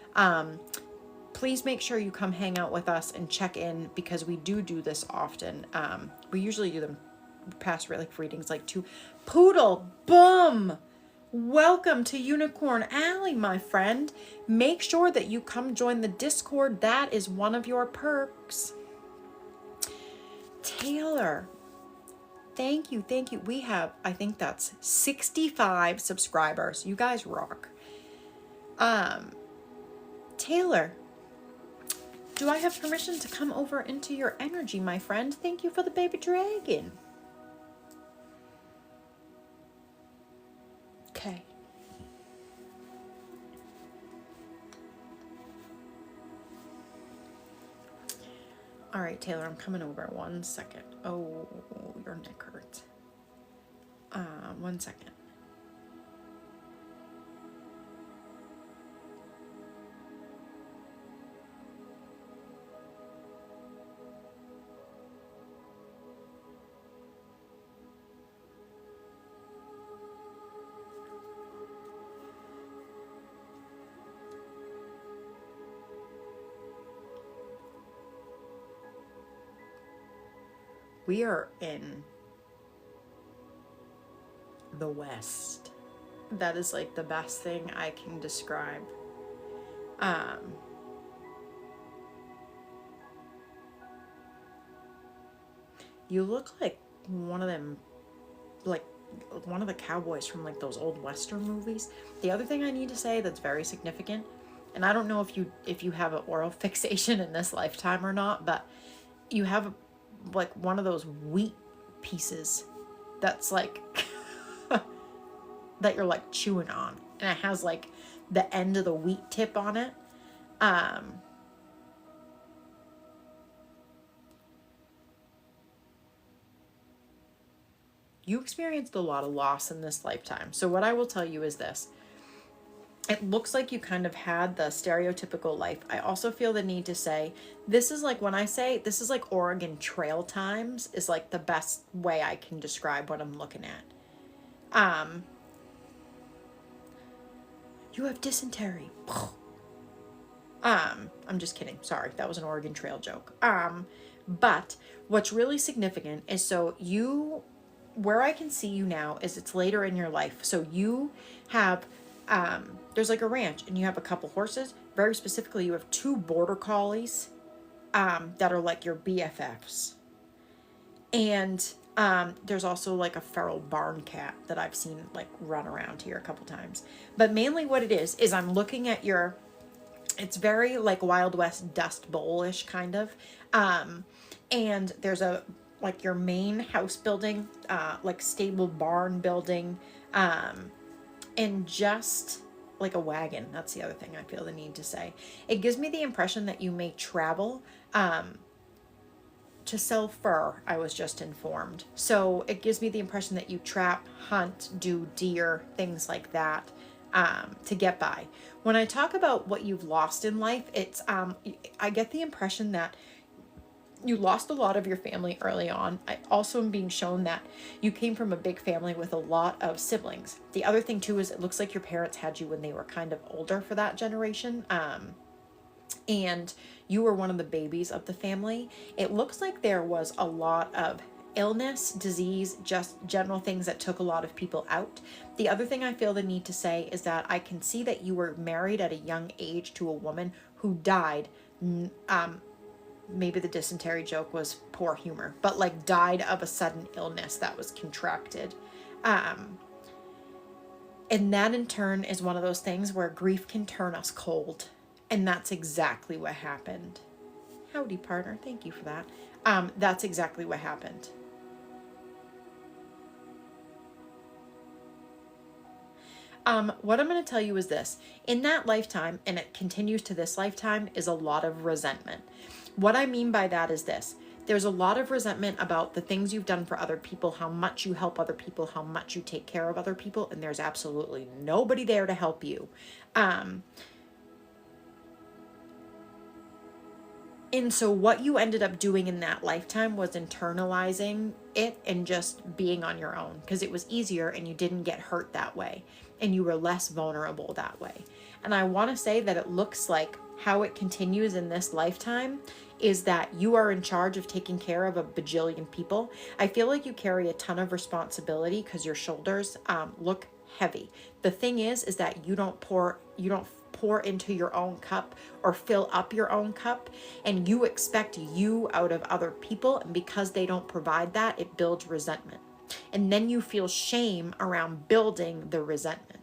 please make sure you come hang out with us and check in, because we do this often. We usually do them past readings like 2. Poodle, boom! Welcome to Unicorn Alley, my friend. Make sure that you come join the Discord. That is one of your perks. Taylor, thank you, thank you. We have, I think that's 65 subscribers. You guys rock. Taylor, do I have permission to come over into your energy, my friend? Thank you for the baby dragon. Okay. All right, Taylor, I'm coming over. 1 second. Oh, your neck hurts. 1 second. We are in the West. That is like the best thing I can describe. You look like one of them, like one of the cowboys from like those old Western movies. The other thing I need to say that's very significant, and I don't know if you have an oral fixation in this lifetime or not, but you have like one of those wheat pieces that's like that you're like chewing on, and it has like the end of the wheat tip on it. You experienced a lot of loss in this lifetime. So what I will tell you is this. It looks like you kind of had the stereotypical life. I also feel the need to say, this is like, when I say this is like Oregon Trail times, is like the best way I can describe what I'm looking at. You have dysentery. I'm just kidding. Sorry, that was an Oregon Trail joke. But what's really significant is, so you, where I can see you now is it's later in your life. So you have, there's like a ranch and you have a couple horses. Very specifically, you have 2 border collies, that are like your BFFs. And, there's also like a feral barn cat that I've seen like run around here a couple times. But mainly what it is I'm looking at your, it's very like Wild West Dust Bowl-ish kind of. And there's a, like your main house building, like stable barn building, and just like a wagon. That's the other thing I feel the need to say. It gives me the impression that you may travel, to sell fur, I was just informed. So it gives me the impression that you trap, hunt, do deer, things like that, to get by. When I talk about what you've lost in life, it's, I get the impression that you lost a lot of your family early on. I also am being shown that you came from a big family with a lot of siblings. The other thing too is it looks like your parents had you when they were kind of older for that generation. And you were one of the babies of the family. It looks like there was a lot of illness, disease, just general things that took a lot of people out. The other thing I feel the need to say is that I can see that you were married at a young age to a woman who died. Maybe the dysentery joke was poor humor, but like died of a sudden illness that was contracted. And that in turn is one of those things where grief can turn us cold. And that's exactly what happened. Howdy, partner. Thank you for that. That's exactly what happened. What I'm going to tell you is this. In that lifetime, and it continues to this lifetime, is a lot of resentment. What I mean by that is this. There's a lot of resentment about the things you've done for other people, how much you help other people, how much you take care of other people, and there's absolutely nobody there to help you. And so what you ended up doing in that lifetime was internalizing it and just being on your own, because it was easier and you didn't get hurt that way and you were less vulnerable that way. And I want to say that it looks like how it continues in this lifetime is that you are in charge of taking care of a bajillion people. I feel like you carry a ton of responsibility because your shoulders look heavy. The thing is that you don't pour into your own cup or fill up your own cup, and you expect you out of other people, and because they don't provide that, it builds resentment. And then you feel shame around building the resentment.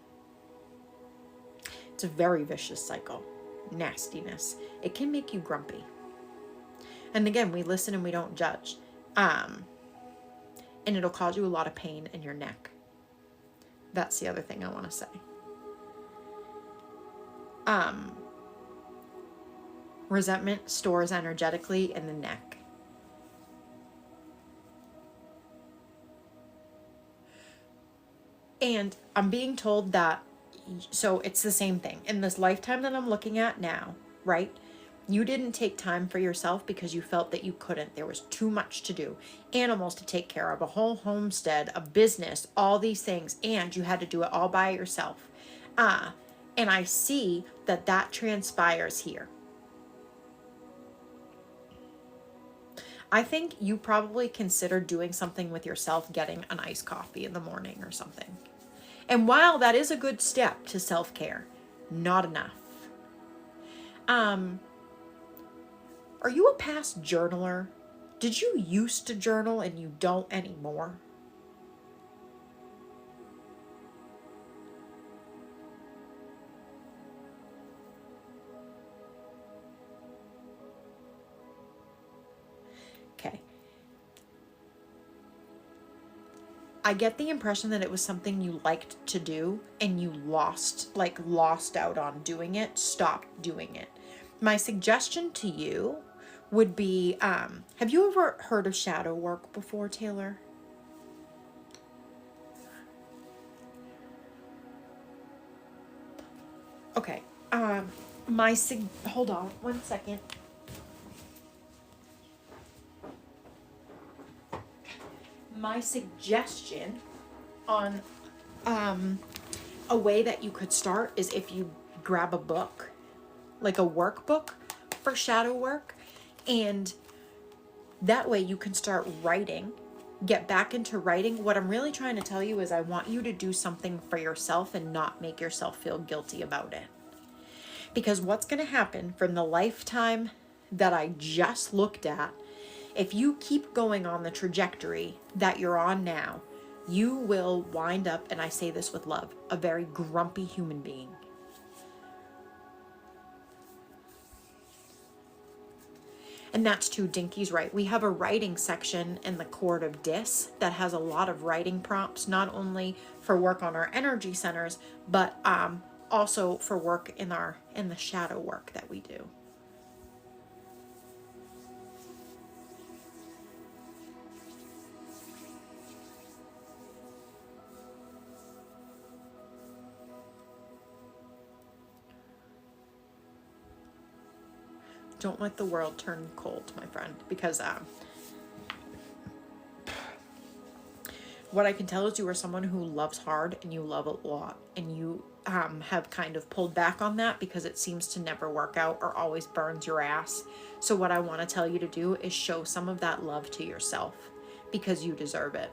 It's a very vicious cycle. Nastiness. It can make you grumpy. And again, we listen and we don't judge. And it'll cause you a lot of pain in your neck. That's the other thing I want to say. Resentment stores energetically in the neck. And I'm being told that, so it's the same thing. In this lifetime that I'm looking at now, right? You didn't take time for yourself because you felt that you couldn't. There was too much to do. Animals to take care of, a whole homestead, a business, all these things. And you had to do it all by yourself. And I see that that transpires here. I think you probably consider doing something with yourself, getting an iced coffee in the morning or something. And while that is a good step to self-care, not enough. Are you a past journaler? Did you used to journal and you don't anymore? Okay. I get the impression that it was something you liked to do and you lost out on doing it, stopped doing it. My suggestion to you would be, have you ever heard of shadow work before, Taylor? Okay. Hold on one second. My suggestion on a way that you could start is if you grab a book, like a workbook for shadow work, and that way you can start writing, get back into writing. What I'm really trying to tell you is I want you to do something for yourself and not make yourself feel guilty about it. Because what's going to happen from the lifetime that I just looked at, if you keep going on the trajectory that you're on now, you will wind up, and I say this with love, a very grumpy human being. And that's too, Dinky's right. We have a writing section in the Court of Dis that has a lot of writing prompts, not only for work on our energy centers, but also for work in the shadow work that we do. Don't let the world turn cold, my friend, because what I can tell is you are someone who loves hard and you love a lot, and you have kind of pulled back on that because it seems to never work out or always burns your ass. So what I want to tell you to do is show some of that love to yourself because you deserve it.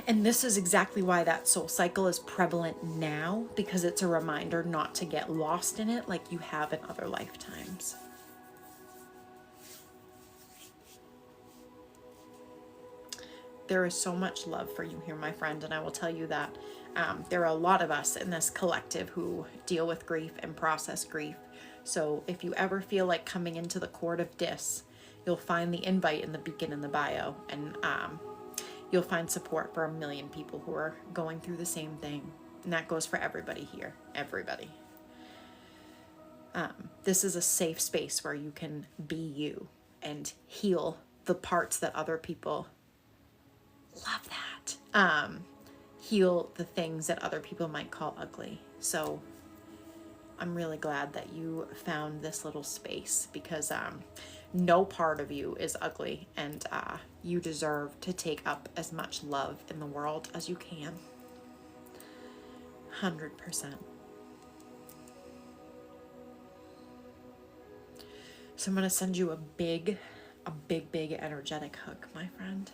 And this is exactly why that soul cycle is prevalent now, because it's a reminder not to get lost in it like you have in other lifetimes. There is so much love for you here, my friend, and I will tell you that there are a lot of us in this collective who deal with grief and process grief. So if you ever feel like coming into the Court of Dis, you'll find the invite in the beacon in the bio, and you'll find support for 1 million people who are going through the same thing. And that goes for everybody here, everybody. This is a safe space where you can be you and heal the parts that other people love that. Heal the things that other people might call ugly. So I'm really glad that you found this little space, because no part of you is ugly, and you deserve to take up as much love in the world as you can. 100%. So I'm going to send you a big energetic hug, my friend.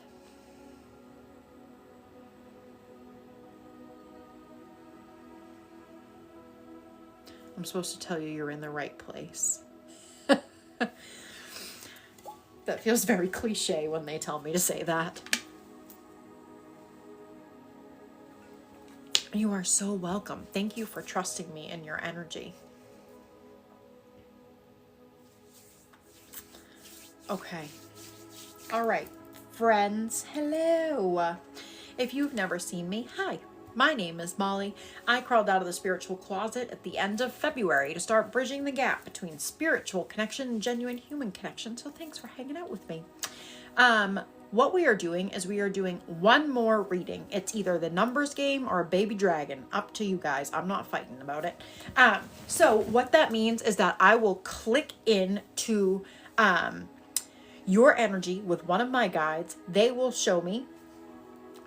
I'm supposed to tell you you're in the right place. That feels very cliche when they tell me to say that. You are so welcome. Thank you for trusting me in your energy. Okay. All right. Friends, hello. If you've never seen me, hi. My name is Molly. I crawled out of the spiritual closet at the end of February to start bridging the gap between spiritual connection and genuine human connection. So thanks for hanging out with me. What we are doing is we are doing one more reading. It's either the numbers game or a baby dragon. Up to you guys. I'm not fighting about it. So what that means is that I will click into your energy with one of my guides. They will show me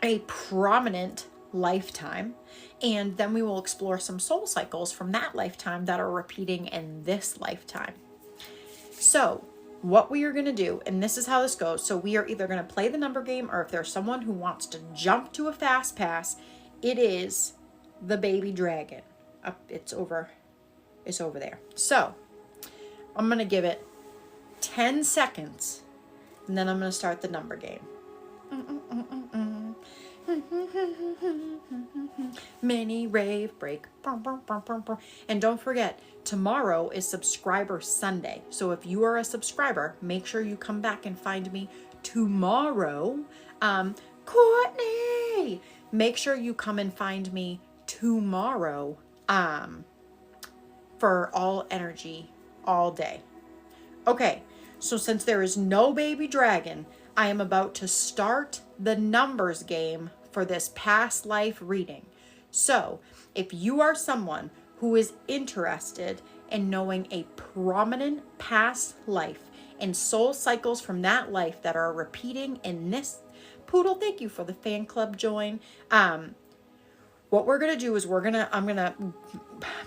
a prominent lifetime, and then we will explore some soul cycles from that lifetime that are repeating in this lifetime. So what we are going to do, and this is how this goes, so we are either going to play the number game, or if there's someone who wants to jump to a fast pass, it is the baby dragon. Up, it's over there. So I'm going to give it 10 seconds, and then I'm going to start the number game. Mini rave break. And don't forget, tomorrow is Subscriber Sunday. So if you are a subscriber, make sure you come back and find me tomorrow. Courtney, make sure you come and find me tomorrow for all energy all day. Okay, so since there is no baby dragon, I am about to start the numbers game for this past life reading. So if you are someone who is interested in knowing a prominent past life and soul cycles from that life that are repeating in this, Poodle, thank you for the fan club join. What we're gonna do is I'm gonna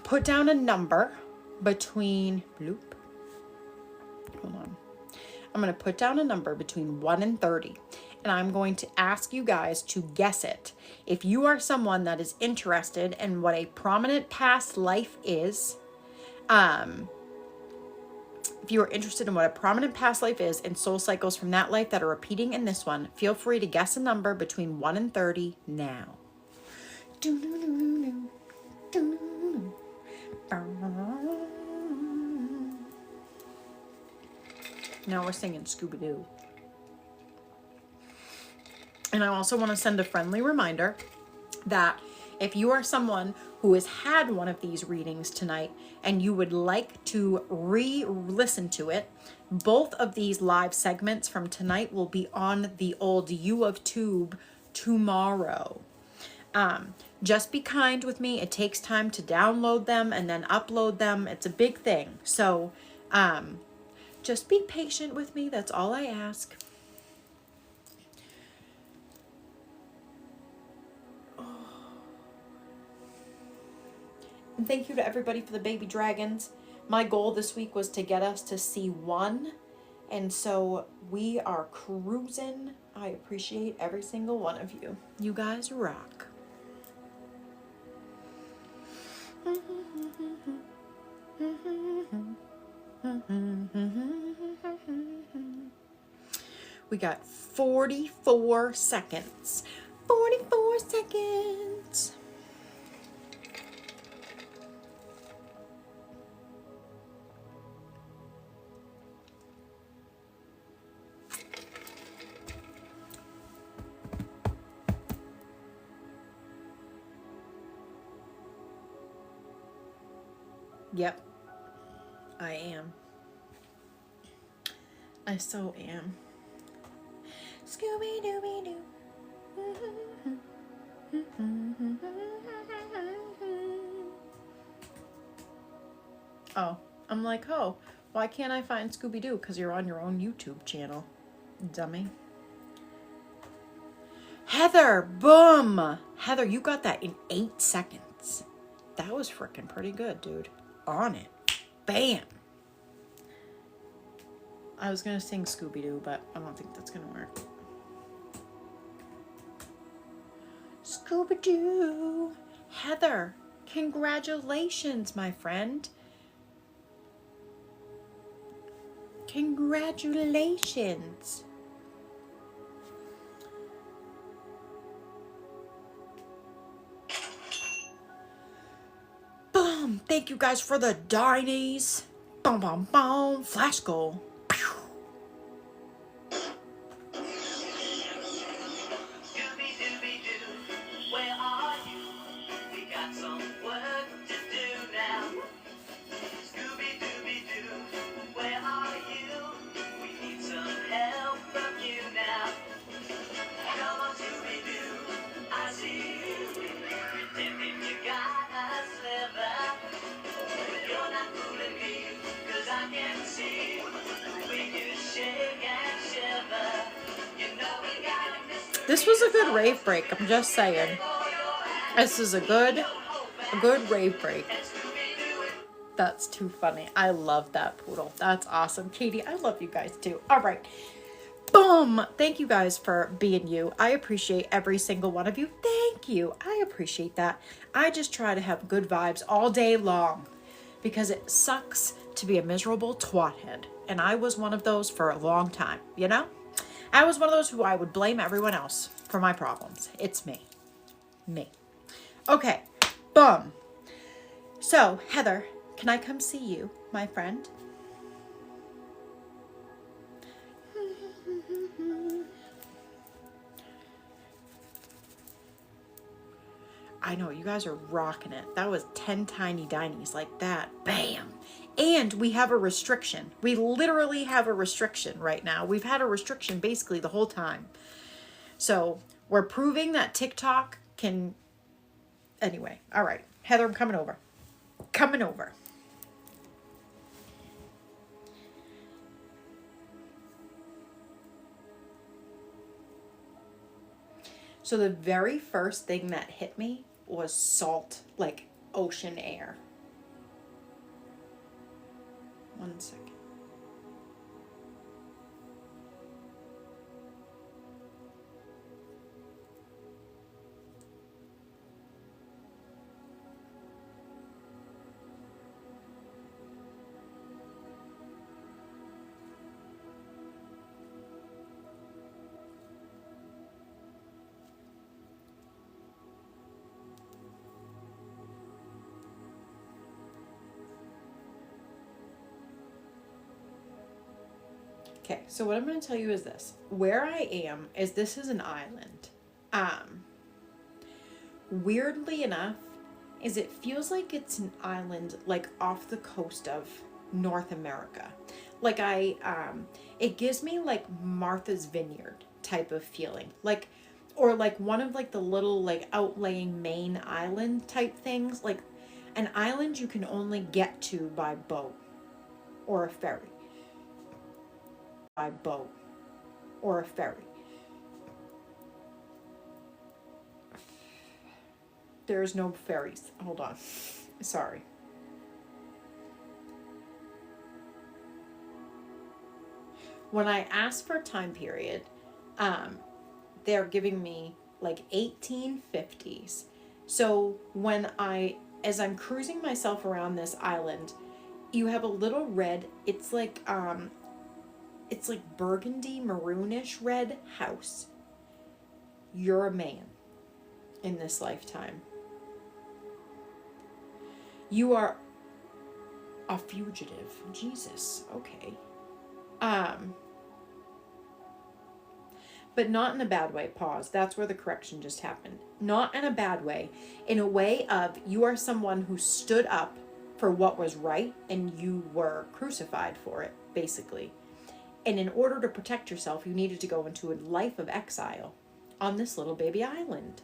put down a number between I'm going to put down a number between 1 and 30, and I'm going to ask you guys to guess it. If you are someone that is interested in what a prominent past life is, if you are interested in what a prominent past life is and soul cycles from that life that are repeating in this one, feel free to guess a number between 1 and 30 now. Now we're singing Scooby-Doo. And I also want to send a friendly reminder that if you are someone who has had one of these readings tonight and you would like to re-listen to it, both of these live segments from tonight will be on the old U of Tube tomorrow. Just be kind with me. It takes time to download them and then upload them. It's a big thing. So, just be patient with me. That's all I ask. And thank you to everybody for the baby dragons. My goal this week was to get us to see one. And so we are cruising. I appreciate every single one of you. You guys rock. We got 44 seconds. 44 seconds. Yep, I am. I so am. Scooby-Dooby-Doo. Oh, I'm like, oh, why can't I find Scooby-Doo? Because you're on your own YouTube channel, dummy. Heather, boom! Heather, you got that in 8 seconds. That was freaking pretty good, dude. On it. Bam! I was gonna sing Scooby-Doo, but I don't think that's gonna work. Scooby-Doo! Heather, congratulations, my friend. Congratulations. Boom! Thank you guys for the Dinies. Boom, boom, boom. Flash goal. Pew. Scooby-Dooby-Doo, where are you? This was a good rave break. I'm just saying. This is a good rave break. That's too funny. I love that, Poodle. That's awesome. Katie, I love you guys too. All right. Boom. Thank you guys for being you. I appreciate every single one of you. Thank you. I appreciate that. I just try to have good vibes all day long because it sucks to be a miserable twathead. And I was one of those for a long time, you know? I was one of those who I would blame everyone else for my problems. It's me. Me. Okay. Boom. So, Heather, can I come see you, my friend? I know, you guys are rocking it. That was 10 tiny dinies like that. Bam. And we have a restriction. We literally have a restriction right now. We've had a restriction basically the whole time. So we're proving that TikTok can... Anyway, all right. Heather, I'm coming over. Coming over. So the very first thing that hit me was salt, like ocean air. 1 second. Okay, so what I'm going to tell you is this. Where I am is this is an island. Weirdly enough, is it feels like it's an island like off the coast of North America. Like it gives me like Martha's Vineyard type of feeling. Like, or like one of like the little like outlying Maine island type things. Like an island you can only get to by boat or a ferry. By boat or a ferry. There's no ferries. Hold on. Sorry. When I asked for a time period, they're giving me like 1850s. So as I'm cruising myself around this island, you have a little red, it's like burgundy maroonish red house. You're a man in this lifetime. You are a fugitive. Jesus. Okay. But not in a bad way. Pause. That's where the correction just happened. Not in a bad way. In a way of you are someone who stood up for what was right and you were crucified for it, basically. And in order to protect yourself, you needed to go into a life of exile on this little baby island.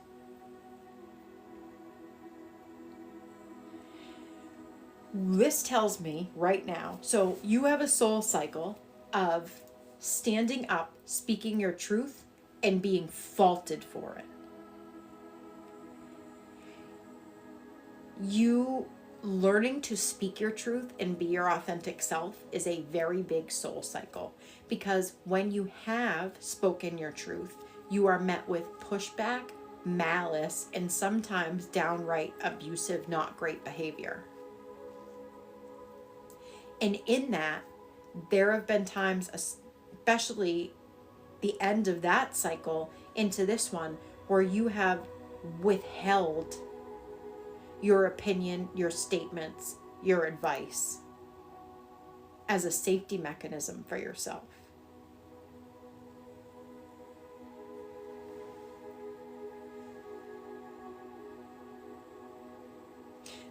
This tells me right now, so you have a soul cycle of standing up, speaking your truth, and being faulted for it. You learning to speak your truth and be your authentic self is a very big soul cycle, because when you have spoken your truth, you are met with pushback, malice, and sometimes downright abusive, not great behavior. And in that, there have been times, especially the end of that cycle into this one, where you have withheld your opinion, your statements, your advice as a safety mechanism for yourself.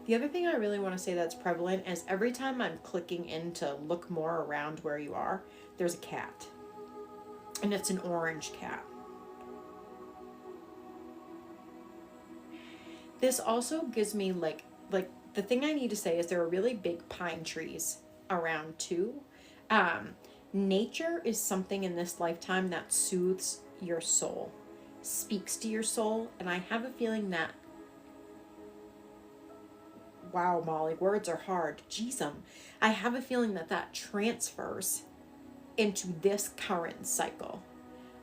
The other thing I really want to say that's prevalent is every time I'm clicking in to look more around where you are, there's a cat. And it's an orange cat. This also gives me like the thing I need to say is there are really big pine trees around too. Nature is something in this lifetime that soothes your soul. speaks to your soul, and I have a feeling that, wow, Molly, words are hard. Jeez, I have a feeling that that transfers into this current cycle.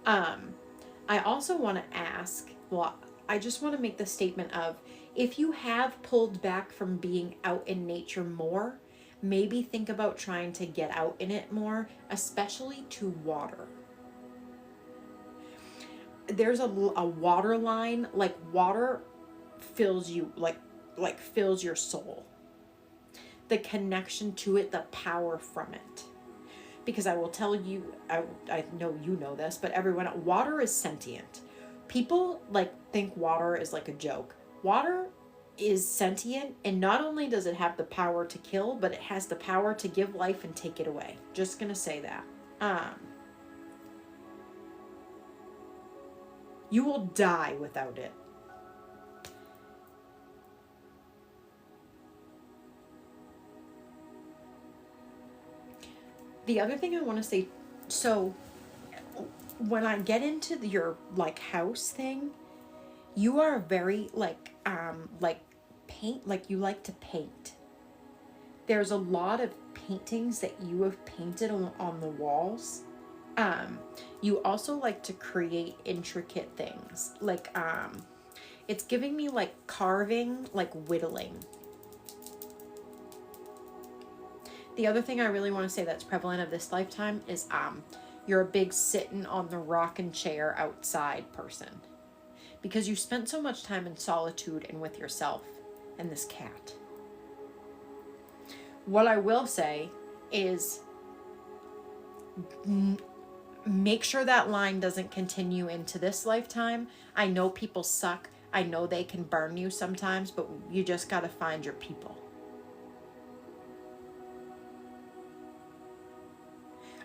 I also want to ask, well, I just want to make the statement of, if you have pulled back from being out in nature more, maybe think about trying to get out in it more, especially to water. There's a water line, like water fills you, like fills your soul. The connection to it, the power from it. Because I will tell you, I know you know this, but everyone, water is sentient. People like think water is like a joke. Water is sentient, and not only does it have the power to kill, but it has the power to give life and take it away. Just gonna say that. You will die without it. The other thing I want to say, so when I get into your like house thing, you are very like paint, like you like to paint. There's a lot of paintings that you have painted on the walls. You also like to create intricate things, like it's giving me like carving, like whittling. The other thing I really want to say that's prevalent of this lifetime is you're a big sitting on the rocking chair outside person, because you spent so much time in solitude and with yourself and this cat. What I will say is make sure that line doesn't continue into this lifetime. I know people suck. I know they can burn you sometimes, but you just got to find your people.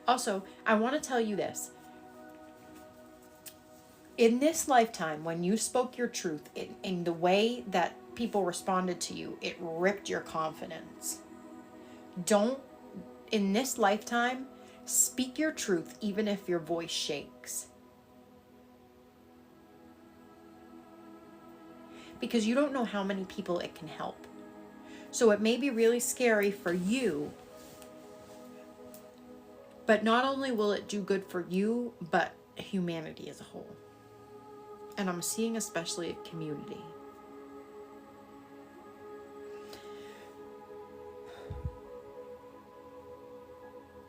Also, I want to tell you this. In this lifetime, when you spoke your truth, in the way that people responded to you, it ripped your confidence. Don't, in this lifetime, speak your truth even if your voice shakes. Because you don't know how many people it can help. So it may be really scary for you, but not only will it do good for you, but humanity as a whole. And I'm seeing especially a community.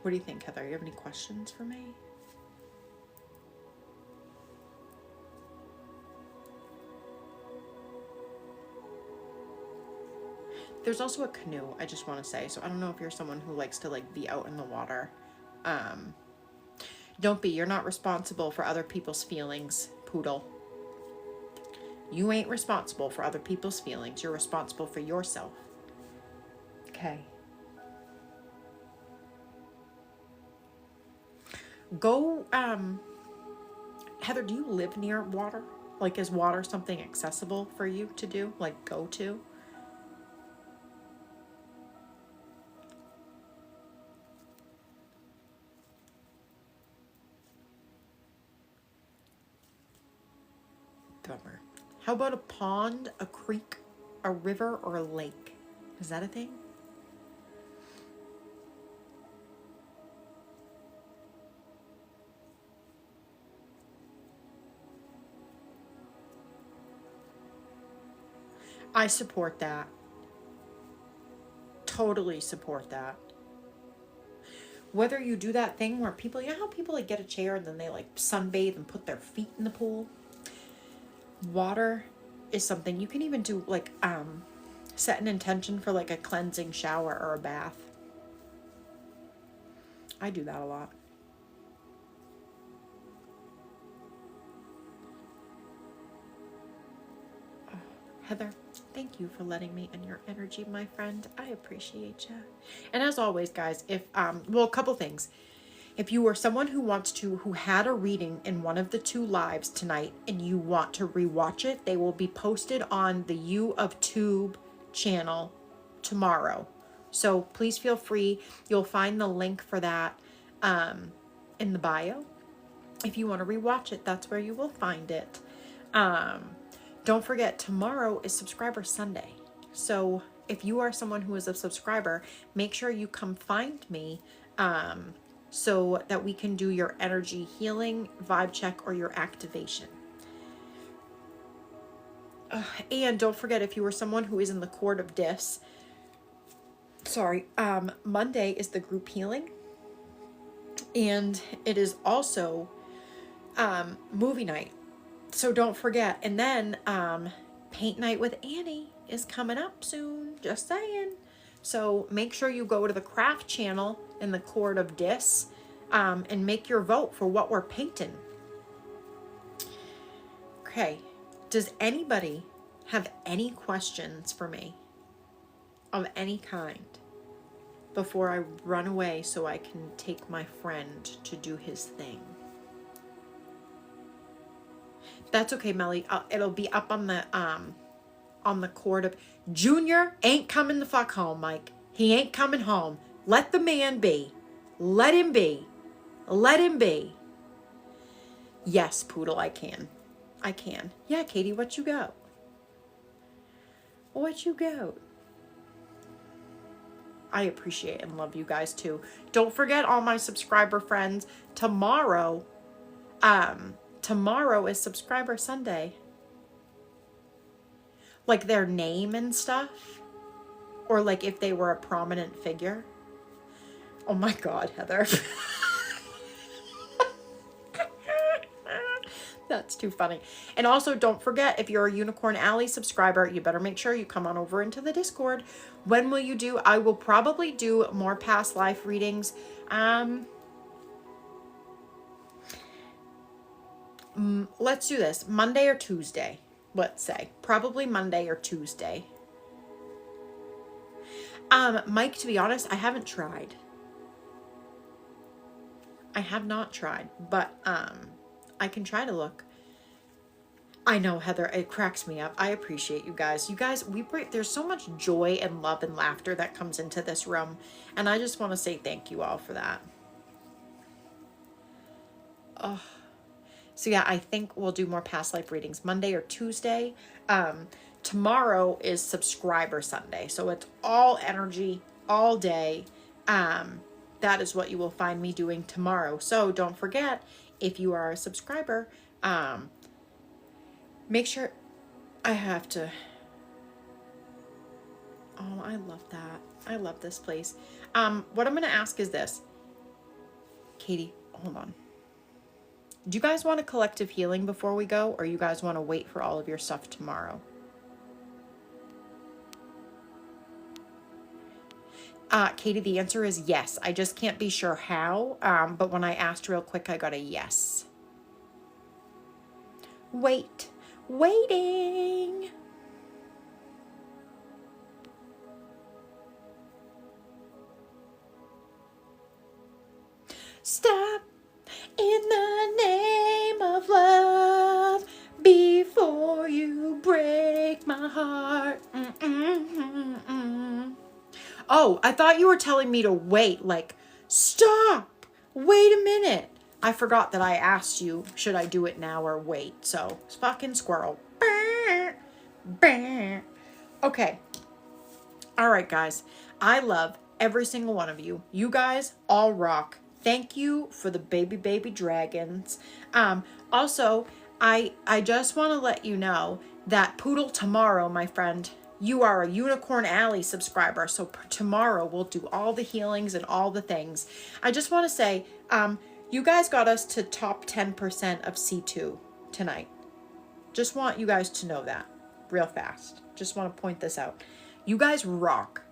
What do you think, Heather? You have any questions for me? There's also a canoe, I just want to say. So I don't know if you're someone who likes to like be out in the water. Don't be. You're not responsible for other people's feelings, poodle. You ain't responsible for other people's feelings. You're responsible for yourself. Okay. Go, Heather, do you live near water? Like, is water something accessible for you to do? Like, go to? Bummer. How about a pond, a creek, a river, or a lake? Is that a thing? I support that. Totally support that. Whether you do that thing where people, you know how people like get a chair and then they like sunbathe and put their feet in the pool? Water is something you can even do, like set an intention for like a cleansing shower or a bath. I do that a lot. Oh, Heather, thank you for letting me in your energy, my friend. I appreciate you. And as always, guys, if well, a couple things. If you are someone who had a reading in one of the 2 lives tonight and you want to rewatch it, they will be posted on the U of Tube channel tomorrow. So please feel free. You'll find the link for that in the bio. If you want to rewatch it, that's where you will find it. Don't forget, tomorrow is Subscriber Sunday. So if you are someone who is a subscriber, make sure you come find me so that we can do your energy healing, vibe check, or your activation. And don't forget, if you are someone who is in the Court of Dis, Monday is the group healing. And it is also movie night. So don't forget. And then paint night with Annie is coming up soon. Just saying. So make sure you go to the craft channel in the Court of Dis and make your vote for what we're painting. Okay. Does anybody have any questions for me of any kind before I run away so I can take my friend to do his thing? That's okay, Melly. It'll be up on the Court of... Junior ain't coming the fuck home, Mike. He ain't coming home. Let the man be. Let him be. Let him be. Yes, Poodle, I can. I can. Yeah, Katie, what you got? What you got? I appreciate and love you guys too. Don't forget, all my subscriber friends, tomorrow is Subscriber Sunday. Like their name and stuff, or like if they were a prominent figure. Oh my God, Heather. That's too funny. And also, don't forget, if you're a Unicorn Alley subscriber, you better make sure you come on over into the Discord. When will you do? I will probably do more past life readings. Let's do this. Monday or Tuesday, let's say. Probably Monday or Tuesday. Mike, to be honest, I haven't tried. I have not tried, but I can try to look. I know, Heather, it cracks me up. I appreciate you guys. You guys, there's so much joy and love and laughter that comes into this room, and I just want to say thank you all for that. Oh. So yeah, I think we'll do more past life readings Monday or Tuesday. Tomorrow is Subscriber Sunday, so it's all energy, all day. That is what you will find me doing tomorrow. So don't forget, if you are a subscriber, make sure... I have to... Oh, I love that. I love this place. What I'm going to ask is this. Katie, hold on. Do you guys want a collective healing before we go, or you guys want to wait for all of your stuff tomorrow? Katie, the answer is yes. I just can't be sure how, but when I asked real quick, I got a yes. Waiting. Stop in the name of love before you break my heart. Oh, I thought you were telling me to wait, like, stop, wait a minute. I forgot that I asked you, should I do it now or wait? So, fucking squirrel. Okay. All right, guys. I love every single one of you. You guys all rock. Thank you for the baby dragons. Also, I just want to let you know that Poodle, tomorrow, my friend, you are a Unicorn Alley subscriber. So tomorrow we'll do all the healings and all the things. I just want to say, you guys got us to top 10% of C2 tonight. Just want you guys to know that real fast. Just want to point this out. You guys rock.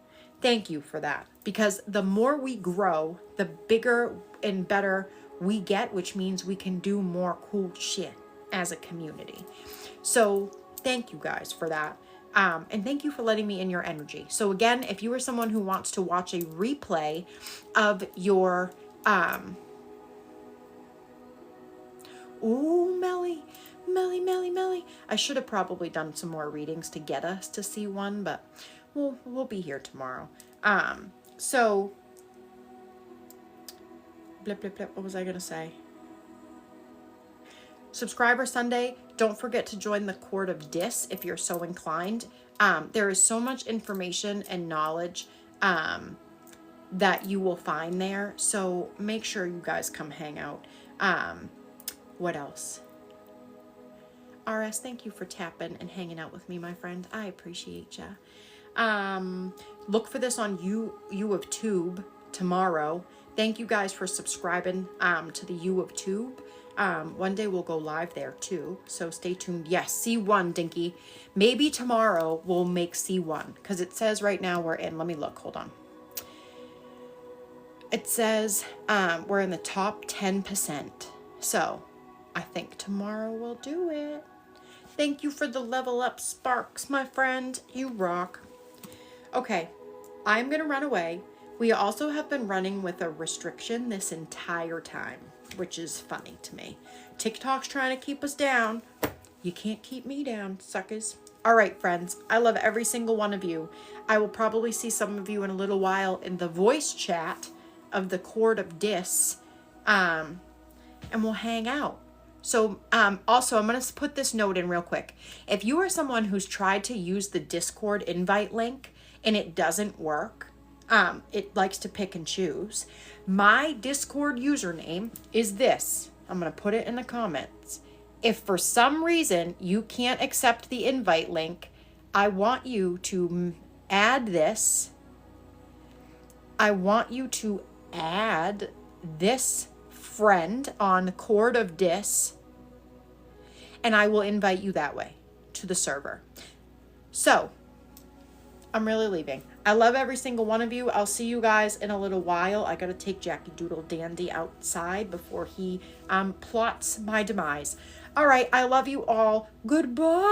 Thank you for that. Because the more we grow, the bigger and better we get, which means we can do more cool shit as a community. So thank you guys for that. And thank you for letting me in your energy. So again, if you are someone who wants to watch a replay of your, ooh, Melly. I should have probably done some more readings to get us to see one, but we'll be here tomorrow. So, blip, what was I going to say? Subscriber Sunday, don't forget to join the Court of Dis if you're so inclined. There is so much information and knowledge that you will find there. So make sure you guys come hang out. What else? RS, thank you for tapping and hanging out with me, my friend. I appreciate ya. Look for this on U of Tube tomorrow. Thank you guys for subscribing to the U of Tube. One day we'll go live there too, so stay tuned. Yes, C1, Dinky. Maybe tomorrow we'll make C1 because it says right now we're in. Let me look. Hold on. It says we're in the top 10%. So I think tomorrow we'll do it. Thank you for the level up sparks, my friend. You rock. Okay, I'm gonna run away. We also have been running with a restriction this entire time, which is funny to me. TikTok's trying to keep us down. You can't keep me down, suckers. All right, friends, I love every single one of you. I will probably see some of you in a little while in the voice chat of the Court of Dis, and we'll hang out. So also, I'm going to put this note in real quick. If you are someone who's tried to use the Discord invite link and it doesn't work, it likes to pick and choose. My Discord username is this. I'm going to put it in the comments. If for some reason you can't accept the invite link, I want you to add this. I want you to add this friend on Court of Dis, and I will invite you that way to the server. So I'm really leaving. I love every single one of you. I'll see you guys in a little while. I gotta take Jackie Doodle Dandy outside before he plots my demise. All right, I love you all. Goodbye.